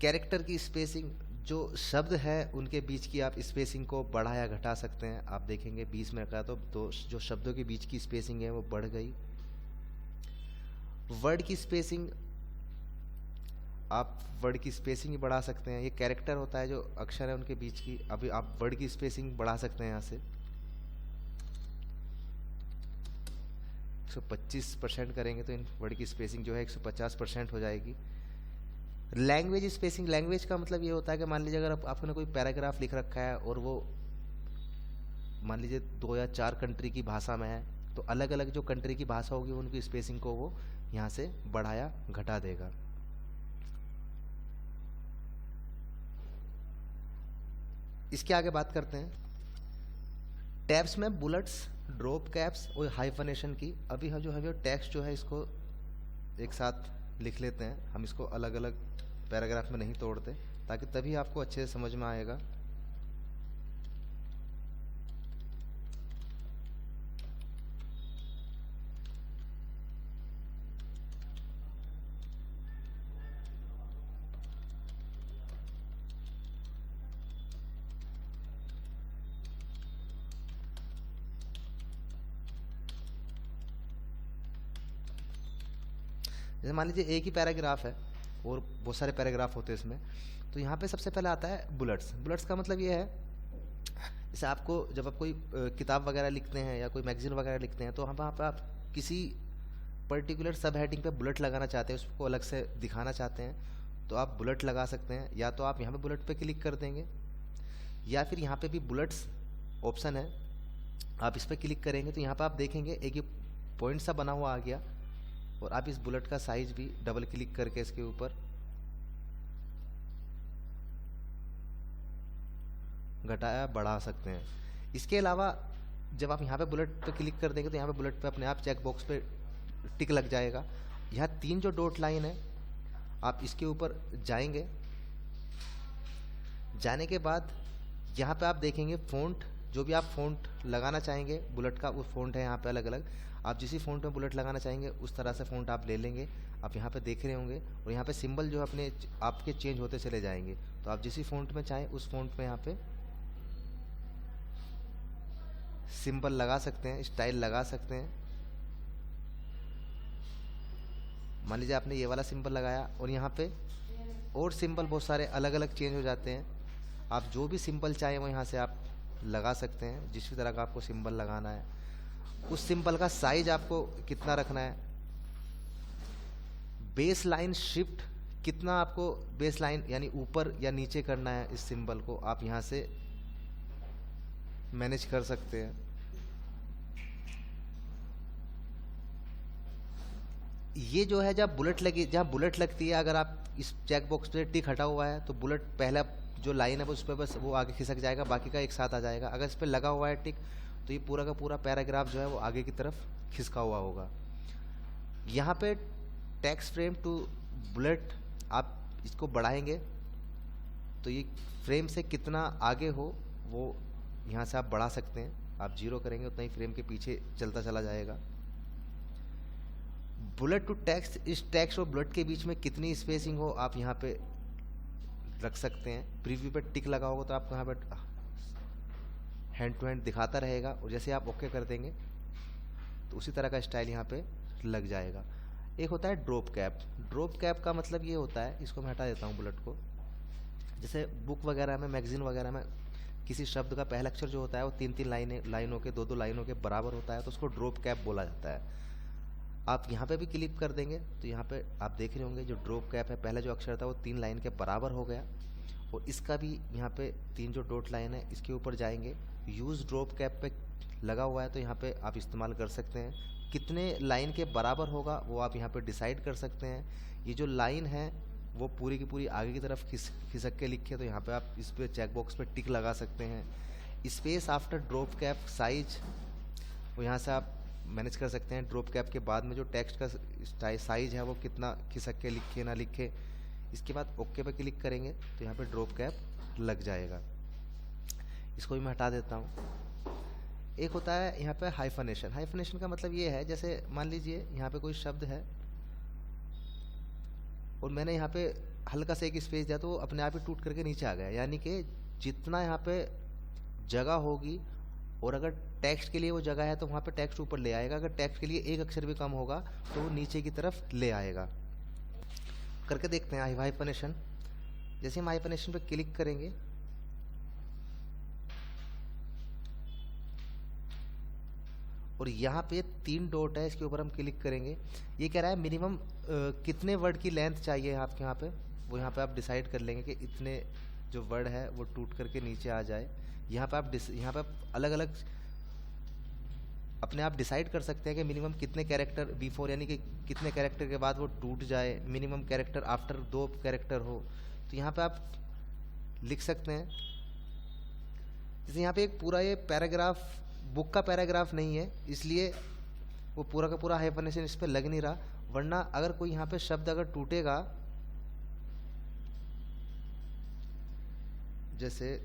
कैरेक्टर की स्पेसिंग, जो शब्द है उनके बीच की आप स्पेसिंग को बढ़ा या घटा सकते हैं। आप देखेंगे 20 में रखा तो जो शब्दों के बीच की स्पेसिंग है वो बढ़ गई। वर्ड की स्पेसिंग, आप वर्ड की स्पेसिंग ही बढ़ा सकते हैं। ये कैरेक्टर होता है, जो अक्षर है उनके बीच की। अभी आप वर्ड की स्पेसिंग बढ़ा सकते हैं यहाँ से 125% करेंगे तो इन वर्ड की स्पेसिंग जो है 150% हो जाएगी। लैंग्वेज स्पेसिंग, लैंग्वेज का मतलब ये होता है कि मान लीजिए अगर आपने कोई पैराग्राफ लिख रखा है और वो मान लीजिए 2 या 4 कंट्री की भाषा में है, तो अलग अलग जो कंट्री की भाषा होगी उनकी स्पेसिंग को वो यहाँ से बढ़ाया घटा देगा। इसके आगे बात करते हैं टैब्स में बुलेट्स, ड्रॉप कैप्स और हाइफनेशन की। अभी हम जो टेक्स्ट जो है इसको एक साथ लिख लेते हैं। हम इसको अलग अलग पैराग्राफ में नहीं तोड़ते, ताकि तभी आपको अच्छे से समझ में आएगा। जैसे मान लीजिए एक ही पैराग्राफ है और बहुत सारे पैराग्राफ होते हैं इसमें, तो यहाँ पे सबसे पहले आता है बुलेट्स। बुलेट्स का मतलब ये है, जैसे आपको जब आप कोई किताब वगैरह लिखते हैं या कोई मैगजीन वगैरह लिखते हैं, तो वहाँ पर आप किसी पर्टिकुलर सब हेडिंग पे बुलेट लगाना चाहते हैं, उसको अलग से दिखाना चाहते हैं, तो आप बुलेट लगा सकते हैं। या तो आप यहाँ पे बुलेट पे क्लिक कर देंगे, या फिर यहाँ पे भी बुलेट्स ऑप्शन है, आप इस पर क्लिक करेंगे तो यहाँ पर आप देखेंगे एक ये पॉइंट सा बना हुआ आ गया। और आप इस बुलेट का साइज भी डबल क्लिक करके इसके ऊपर घटाया बढ़ा सकते हैं। इसके अलावा जब आप यहाँ पे बुलेट पे क्लिक कर देंगे तो यहाँ पे बुलेट पे अपने आप चेक बॉक्स पे टिक लग जाएगा। यहाँ 3 जो डॉट लाइन है, आप इसके ऊपर जाएंगे। जाने के बाद यहाँ पे आप देखेंगे फ़ॉन्ट, जो भी आप फ़ॉन्ट लगाना चाहेंगे बुलेट का, वो फ़ॉन्ट है यहाँ पे अलग अलग। आप जिस फ़ॉन्ट में बुलेट लगाना चाहेंगे उस तरह से फ़ॉन्ट आप ले लेंगे। आप यहाँ पे देख रहे होंगे, और यहाँ पे सिंबल जो अपने आपके चेंज होते चले जाएंगे। तो आप जिस फ़ॉन्ट में चाहें उस फ़ॉन्ट में यहाँ पे सिंबल लगा सकते हैं, स्टाइल लगा सकते हैं। मान लीजिए आपने ये वाला सिंबल लगाया और यहाँ पे और सिंबल बहुत सारे अलग अलग चेंज हो जाते हैं। आप जो भी सिंबल चाहें वो यहाँ से आप लगा सकते हैं, जिस भी तरह का आपको सिंबल लगाना है। उस सिंबल का साइज आपको कितना रखना है, बेस लाइन शिफ्ट कितना आपको बेस लाइन यानी ऊपर या नीचे करना है, इस सिंबल को आप यहाँ से मैनेज कर सकते हैं। ये जो है जब बुलेट लगी, जहाँ बुलेट लगती है, अगर आप इस चेक बॉक्स पे टिक हटा हुआ है तो बुलेट पहला जो लाइन है उस पर बस वो आगे खिसक जाएगा, बाकी का एक साथ आ जाएगा। अगर इस पर लगा हुआ है टिक तो ये पूरा का पूरा पैराग्राफ जो है वो आगे की तरफ खिसका हुआ होगा। यहाँ पे टेक्स्ट फ्रेम टू बुलेट आप इसको बढ़ाएंगे तो ये फ्रेम से कितना आगे हो वो यहाँ से आप बढ़ा सकते हैं। आप 0 करेंगे उतना ही फ्रेम के पीछे चलता चला जाएगा। बुलेट टू टेक्स्ट, इस टेक्स्ट और बुलेट के बीच में कितनी स्पेसिंग हो आप यहाँ पे रख सकते हैं। प्रीव्यू पे टिक लगा होगा तो आपको यहाँ पे हैंड टू हैंड दिखाता रहेगा, और जैसे आप ओके कर देंगे तो उसी तरह का स्टाइल यहाँ पे लग जाएगा। एक होता है ड्रॉप कैप। ड्रॉप कैप का मतलब ये होता है, इसको मैं हटा देता हूँ बुलेट को। जैसे बुक वगैरह में, मैगजीन वगैरह में किसी शब्द का पहला अक्षर जो होता है वो 3-3 लाइनों के, 2-2 लाइनों के बराबर होता है, तो उसको ड्रॉप कैप बोला जाता है। आप यहाँ पे भी क्लिक कर देंगे तो यहाँ पे आप देख रहे होंगे जो ड्रॉप कैप है, पहला जो अक्षर था वो 3 लाइन के बराबर हो गया, और इसका भी यहाँ पे 3 जो डॉट लाइन है इसके ऊपर जाएंगे, यूज़ ड्रॉप कैप पे लगा हुआ है, तो यहाँ पे आप इस्तेमाल कर सकते हैं। कितने लाइन के बराबर होगा वो आप यहाँ पे डिसाइड कर सकते हैं। ये जो लाइन है वो पूरी की पूरी आगे की तरफ खिसक के लिखे, तो यहाँ पे आप इस पे चेक बॉक्स पे टिक लगा सकते हैं। Space after drop cap size, वो यहाँ से आप मैनेज कर सकते हैं। ड्रॉप कैप के बाद में जो टेक्स्ट का साइज है वो कितना खिसक के लिखे ना लिखे। इसके बाद ओके पे क्लिक करेंगे तो यहाँ पे ड्रॉप कैप लग जाएगा। इसको भी मैं हटा देता हूँ। एक होता है यहाँ पे हाइफनेशन। हाइफनेशन का मतलब ये है, जैसे मान लीजिए यहाँ पे कोई शब्द है और मैंने यहाँ पे हल्का सा एक स्पेस दिया तो वो अपने आप ही टूट करके नीचे आ गया, यानी कि जितना यहाँ पे जगह होगी, और अगर टेक्स्ट के लिए वो जगह है तो वहाँ पे टेक्स्ट ऊपर ले आएगा, अगर टेक्स्ट के लिए एक अक्षर भी कम होगा तो वो नीचे की तरफ ले आएगा। करके देखते हैं हाइफनेशन। जैसे हम हाइफनेशन पे क्लिक करेंगे और यहाँ पे 3 डॉट है, इसके ऊपर हम क्लिक करेंगे। ये कह रहा है मिनिमम कितने वर्ड की लेंथ चाहिए आपके यहाँ पे, वो यहाँ पे आप डिसाइड कर लेंगे कि इतने जो वर्ड है वो टूट करके नीचे आ जाए। यहाँ पे आप अलग अलग अपने आप डिसाइड कर सकते हैं कि मिनिमम कितने कैरेक्टर बिफोर, यानी कि कितने कैरेक्टर के बाद वो टूट जाए, मिनिमम कैरेक्टर आफ्टर 2 कैरेक्टर हो, तो यहाँ पे आप लिख सकते हैं। जैसे यहाँ पे एक पूरा ये पैराग्राफ बुक का पैराग्राफ नहीं है, इसलिए वो पूरा का पूरा हाइफनेशन इस पे लग नहीं रहा, वरना अगर कोई यहाँ पे शब्द अगर टूटेगा, जैसे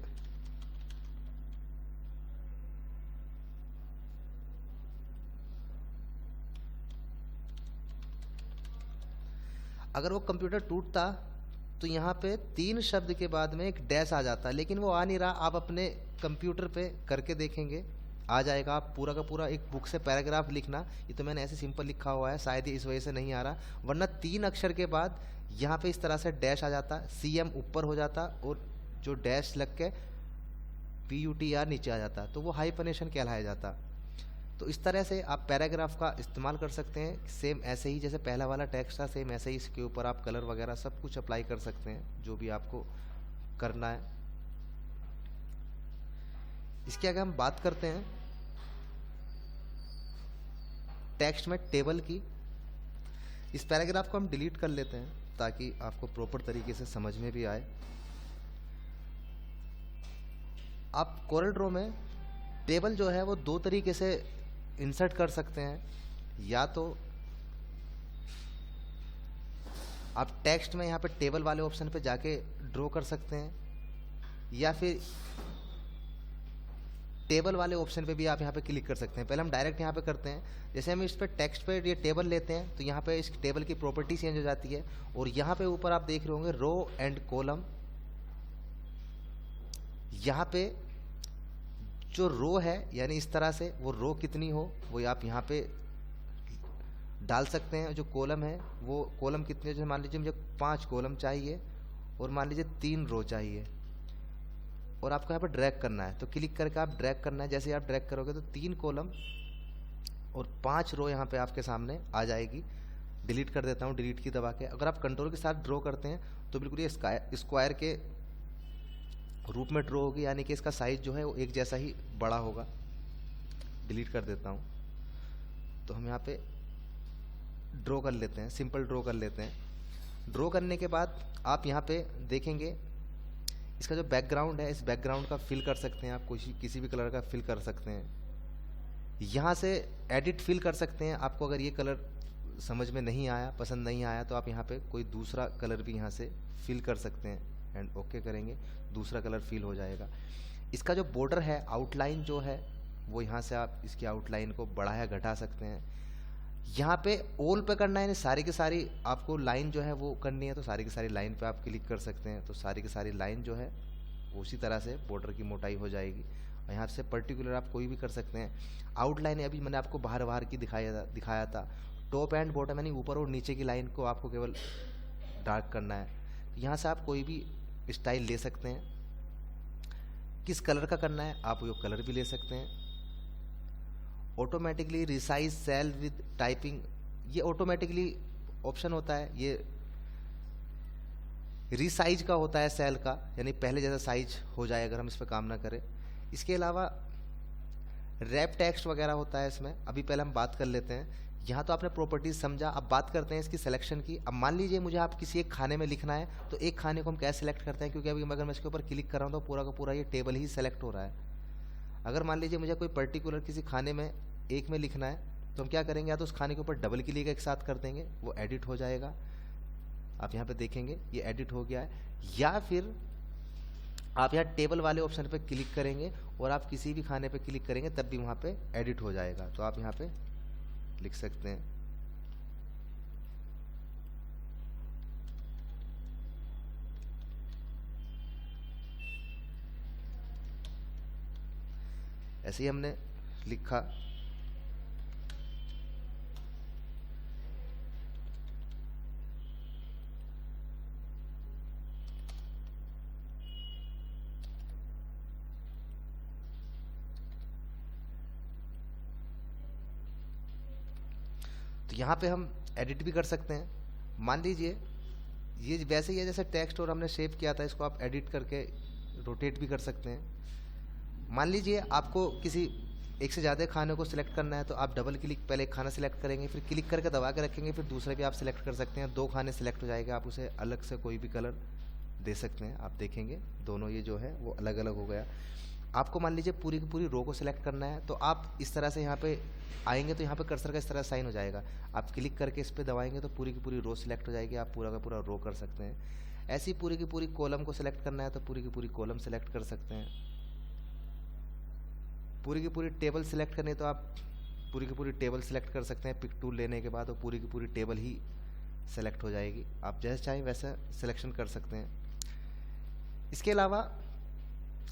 अगर वो कंप्यूटर टूटता तो यहाँ पे 3 शब्द के बाद में एक डैश आ जाता, लेकिन वो आ नहीं रहा। आप अपने कंप्यूटर पे करके देखेंगे, आ जाएगा। आप पूरा का पूरा एक बुक से पैराग्राफ लिखना, ये तो मैंने ऐसे सिंपल लिखा हुआ है, शायद इस वजह से नहीं आ रहा, वरना 3 अक्षर के बाद यहाँ पे इस तरह से डैश आ जाता, CM ऊपर हो जाता और जो डैश लग के PUTR नीचे आ जाता, तो वो हाइफनेशन कहलाया जाता। तो इस तरह से आप पैराग्राफ का इस्तेमाल कर सकते हैं। सेम ऐसे ही जैसे पहला वाला टेक्स्ट था, सेम ऐसे ही इसके ऊपर आप कलर वगैरह सब कुछ अप्लाई कर सकते हैं, जो भी आपको करना है। इसके आगे हम बात करते हैं टेक्स्ट में टेबल की। इस पैराग्राफ को हम डिलीट कर लेते हैं ताकि आपको प्रॉपर तरीके से समझ में भी आए। आप कोरल ड्रॉ में टेबल जो है वो 2 तरीके से इंसर्ट कर सकते हैं। या तो आप टेक्स्ट में यहाँ पे टेबल वाले ऑप्शन पे जाके ड्रॉ कर सकते हैं, या फिर टेबल वाले ऑप्शन पे भी आप यहाँ पे क्लिक कर सकते हैं। पहले हम डायरेक्ट यहाँ पे करते हैं। जैसे हम इस पे टेक्स्ट पे ये टेबल लेते हैं तो यहाँ पे इस टेबल की प्रॉपर्टी चेंज हो जाती है, और यहाँ पे ऊपर आप देख रहे होंगे रो एंड कॉलम। यहाँ पे जो रो है, यानी इस तरह से वो रो कितनी हो वो आप यहाँ पे डाल सकते हैं। जो कॉलम है वो कॉलम कितने, जैसे मान लीजिए मुझे 5 कॉलम चाहिए और मान लीजिए 3 रो चाहिए, और आपको यहाँ पर ड्रैग करना है, तो क्लिक करके आप ड्रैग करना है। जैसे आप ड्रैग करोगे तो 3 कॉलम और 5 रो यहाँ पे आपके सामने आ जाएगी। डिलीट कर देता हूँ डिलीट की दबा के। अगर आप कंट्रोल के साथ ड्रॉ करते हैं तो बिल्कुल ये स्क्वायर के रूप में ड्रॉ होगी, यानी कि इसका साइज जो है वो एक जैसा ही बड़ा होगा। डिलीट कर देता हूँ। तो हम यहाँ पे ड्रॉ कर लेते हैं, सिंपल ड्रॉ कर लेते हैं। ड्रॉ करने के बाद आप यहाँ पे देखेंगे इसका जो बैकग्राउंड है, इस बैकग्राउंड का फिल कर सकते हैं आप, किसी भी कलर का फिल कर सकते हैं। यहाँ से एडिट फिल कर सकते हैं। आपको अगर ये कलर समझ में नहीं आया, पसंद नहीं आया, तो आप यहाँ पे कोई दूसरा कलर भी यहाँ से फिल कर सकते हैं, एंड ओके करेंगे, दूसरा कलर फिल हो जाएगा। इसका जो बॉर्डर है, आउटलाइन जो है, वो यहाँ से आप इसकी आउटलाइन को बढ़ाया घटा सकते हैं। यहाँ पे ऑल पे करना है, सारी की सारी आपको लाइन जो है वो करनी है, तो सारी की सारी लाइन पे आप क्लिक कर सकते हैं। तो सारी की सारी लाइन जो है उसी तरह से बॉर्डर की मोटाई हो जाएगी। और यहाँ से पर्टिकुलर आप कोई भी कर सकते हैं। आउटलाइन अभी मैंने आपको बाहर बाहर की दिखाया था। टॉप एंड बॉटम यानी ऊपर और नीचे की लाइन को आपको केवल डार्क करना है। यहाँ से आप कोई भी स्टाइल ले सकते हैं। किस कलर का करना है आप वो कलर भी ले सकते हैं। Automatically resize cell with typing, ये ऑटोमेटिकली ऑप्शन होता है, ये रीसाइज का होता है सेल का, यानी पहले जैसा साइज हो जाए अगर हम इस पर काम ना करें। इसके अलावा रैप टेक्स्ट वगैरह होता है इसमें, अभी पहले हम बात कर लेते हैं। यहाँ तो आपने प्रॉपर्टीज समझा, अब बात करते हैं इसकी सिलेक्शन की। अब मान लीजिए मुझे आप किसी एक खाने में लिखना है, तो एक खाने को हम कैसे सिलेक्ट करते हैं, क्योंकि अभी अगर मैं इसके ऊपर क्लिक कर रहा हूँ तो पूरा का पूरा ये टेबल ही सेलेक्ट हो रहा है। अगर मान लीजिए मुझे कोई पर्टिकुलर किसी खाने में एक में लिखना है, तो हम क्या करेंगे, या तो उस खाने के ऊपर डबल क्लिक एक साथ कर देंगे, वो एडिट हो जाएगा। आप यहाँ पे देखेंगे ये एडिट हो गया है। या फिर आप यहाँ टेबल वाले ऑप्शन पे क्लिक करेंगे और आप किसी भी खाने पे क्लिक करेंगे तब भी वहाँ पे एडिट हो जाएगा। तो आप यहाँ पे लिख सकते हैं ऐसे ही हमने लिखा। तो यहाँ पे हम एडिट भी कर सकते हैं। मान लीजिए ये वैसे ही है जैसे टेक्स्ट और हमने शेप किया था, इसको आप एडिट करके रोटेट भी कर सकते हैं। मान लीजिए आपको किसी एक से ज़्यादा खाने को सिलेक्ट करना है, तो आप डबल क्लिक, पहले एक खाना सिलेक्ट करेंगे, फिर क्लिक करके दबा के रखेंगे, फिर दूसरे भी आप सिलेक्ट कर सकते हैं। 2 खाने सिलेक्ट हो जाएगा, आप उसे अलग से कोई भी कलर दे सकते हैं। आप देखेंगे दोनों ये जो है वो अलग अलग हो गया। आपको मान लीजिए पूरी की पूरी रो को सिलेक्ट करना है, तो आप इस तरह से यहाँ पे आएंगे, तो यहाँ पे कर्सर का इस तरह साइन हो जाएगा। आप क्लिक करके इस पर दबाएंगे तो पूरी की पूरी रो सिलेक्ट हो जाएगी, आप पूरा का पूरा रो कर सकते हैं। ऐसी पूरी की पूरी कॉलम को सिलेक्ट करना है तो पूरी की पूरी कॉलम सिलेक्ट कर सकते हैं। पूरी की पूरी टेबल सिलेक्ट करनी है तो आप पूरी की पूरी टेबल सिलेक्ट कर सकते हैं। पिक टूल लेने के बाद वो पूरी की पूरी टेबल ही सेलेक्ट हो जाएगी। आप जैसे चाहें वैसा सिलेक्शन कर सकते हैं। इसके अलावा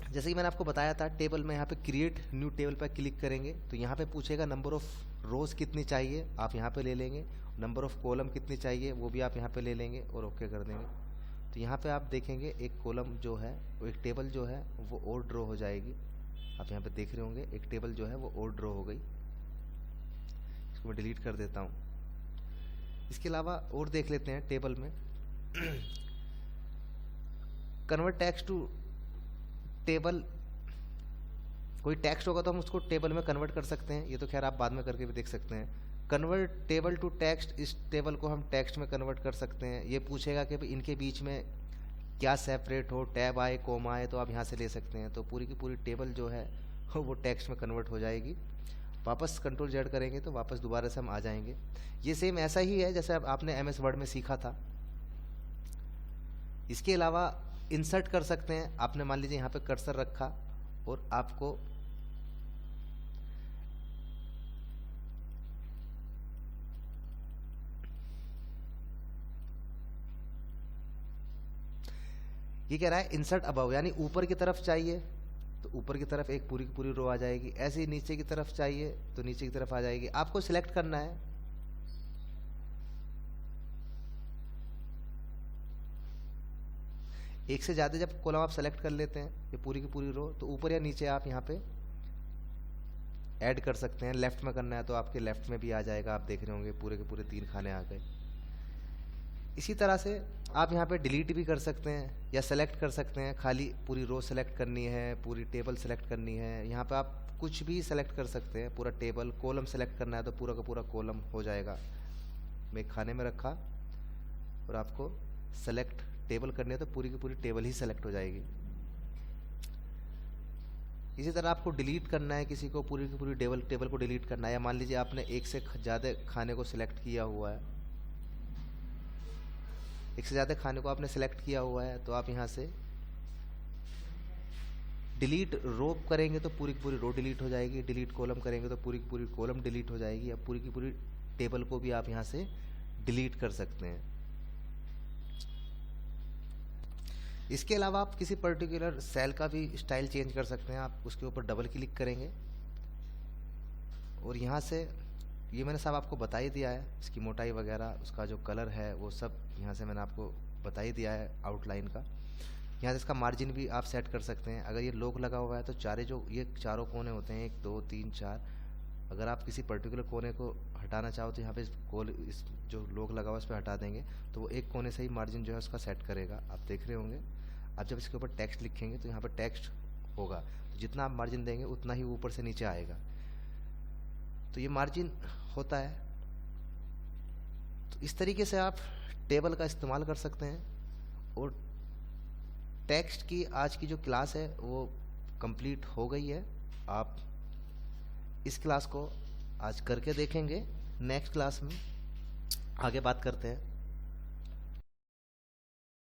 जैसे कि मैंने आपको बताया था, टेबल में यहाँ पे क्रिएट न्यू टेबल पर क्लिक करेंगे तो यहाँ पे पूछेगा नंबर ऑफ रोज कितनी चाहिए, आप यहाँ पे ले लेंगे। नंबर ऑफ कॉलम कितनी चाहिए वो भी आप यहाँ पे ले लेंगे और ओके कर देंगे। तो यहाँ पे आप देखेंगे एक कॉलम जो है वो, एक टेबल जो है वो और ड्रॉ हो जाएगी। आप यहाँ पे देख रहे होंगे एक टेबल जो है वो और ड्रॉ हो गई। इसको मैं डिलीट कर देता हूँ। इसके अलावा और देख लेते हैं टेबल में कन्वर्ट टेक्स्ट टू टेबल। कोई टेक्स्ट होगा तो हम उसको टेबल में कन्वर्ट कर सकते हैं, ये तो खैर आप बाद में करके भी देख सकते हैं। कन्वर्ट टेबल टू टेक्स्ट, इस टेबल को हम टेक्स्ट में कन्वर्ट कर सकते हैं। ये पूछेगा कि इनके बीच में क्या सेपरेट हो, टैब आए, कोमा आए, तो आप यहाँ से ले सकते हैं। तो पूरी की पूरी टेबल जो है वो टेक्स्ट में कन्वर्ट हो जाएगी। वापस कंट्रोल जेड करेंगे तो वापस दोबारा से हम आ जाएंगे। ये सेम ऐसा ही है जैसे आपने MS वर्ड में सीखा था। इसके अलावा इंसर्ट कर सकते हैं। आपने मान लीजिए यहाँ पे कर्सर रखा और आपको ये कह रहा है इंसर्ट अबव, यानी ऊपर की तरफ चाहिए तो ऊपर की तरफ एक पूरी की पूरी रो आ जाएगी। ऐसे ही नीचे की तरफ चाहिए तो नीचे की तरफ आ जाएगी। आपको सिलेक्ट करना है। एक से ज़्यादा जब कॉलम आप सेलेक्ट कर लेते हैं ये पूरी की पूरी रो, तो ऊपर या नीचे आप यहाँ पे ऐड कर सकते हैं। लेफ्ट में करना है तो आपके लेफ्ट में भी आ जाएगा। आप देख रहे होंगे पूरे के पूरे 3 खाने आ गए। इसी तरह से आप यहाँ पे डिलीट भी कर सकते हैं या सेलेक्ट कर सकते हैं। खाली पूरी रो सेलेक्ट करनी है, पूरी टेबल सेलेक्ट करनी है, यहाँ पे आप कुछ भी सेलेक्ट कर सकते हैं। पूरा टेबल, कॉलम सेलेक्ट करना है तो पूरा का पूरा कॉलम हो जाएगा। मैं एक खाने में रखा और आपको सेलेक्ट टेबल करनी है तो पूरी की पूरी टेबल ही सेलेक्ट हो जाएगी। इसी तरह आपको डिलीट करना है किसी को, पूरी की पूरी टेबल को डिलीट करना है। या मान लीजिए आपने एक से ज़्यादा खाने को सिलेक्ट किया हुआ है, एक से ज़्यादा खाने को आपने सेलेक्ट किया हुआ है, तो आप यहाँ से डिलीट रो करेंगे तो पूरी की पूरी रो डिलीट हो जाएगी। डिलीट कॉलम करेंगे तो पूरी की पूरी कॉलम डिलीट हो जाएगी। अब पूरी की पूरी टेबल को भी आप यहाँ से डिलीट कर सकते हैं। इसके अलावा आप किसी पर्टिकुलर सेल का भी स्टाइल चेंज कर सकते हैं। आप उसके ऊपर डबल क्लिक करेंगे और यहाँ से, ये मैंने सब आपको बता ही दिया है, इसकी मोटाई वगैरह, उसका जो कलर है वो सब यहाँ से मैंने आपको बता ही दिया है आउटलाइन का। यहाँ से इसका मार्जिन भी आप सेट कर सकते हैं। अगर ये लॉक लगा हुआ है तो ये चारों कोने होते हैं, 1 2 3 4, अगर आप किसी पर्टिकुलर कोने को हटाना चाहो तो यहाँ पे इस जो लॉक लगा हुआ है उस पर हटा देंगे तो वो एक कोने से ही मार्जिन जो है उसका सेट करेगा, आप देख रहे होंगे। आप जब इसके ऊपर टेक्स्ट लिखेंगे तो यहाँ पर टेक्स्ट होगा, तो जितना आप मार्जिन देंगे उतना ही ऊपर से नीचे आएगा। तो ये मार्जिन होता है। तो इस तरीके से आप टेबल का इस्तेमाल कर सकते हैं। और टेक्स्ट की आज की जो क्लास है वो कंप्लीट हो गई है। आप इस क्लास को आज करके देखेंगे, नेक्स्ट क्लास में आगे बात करते हैं।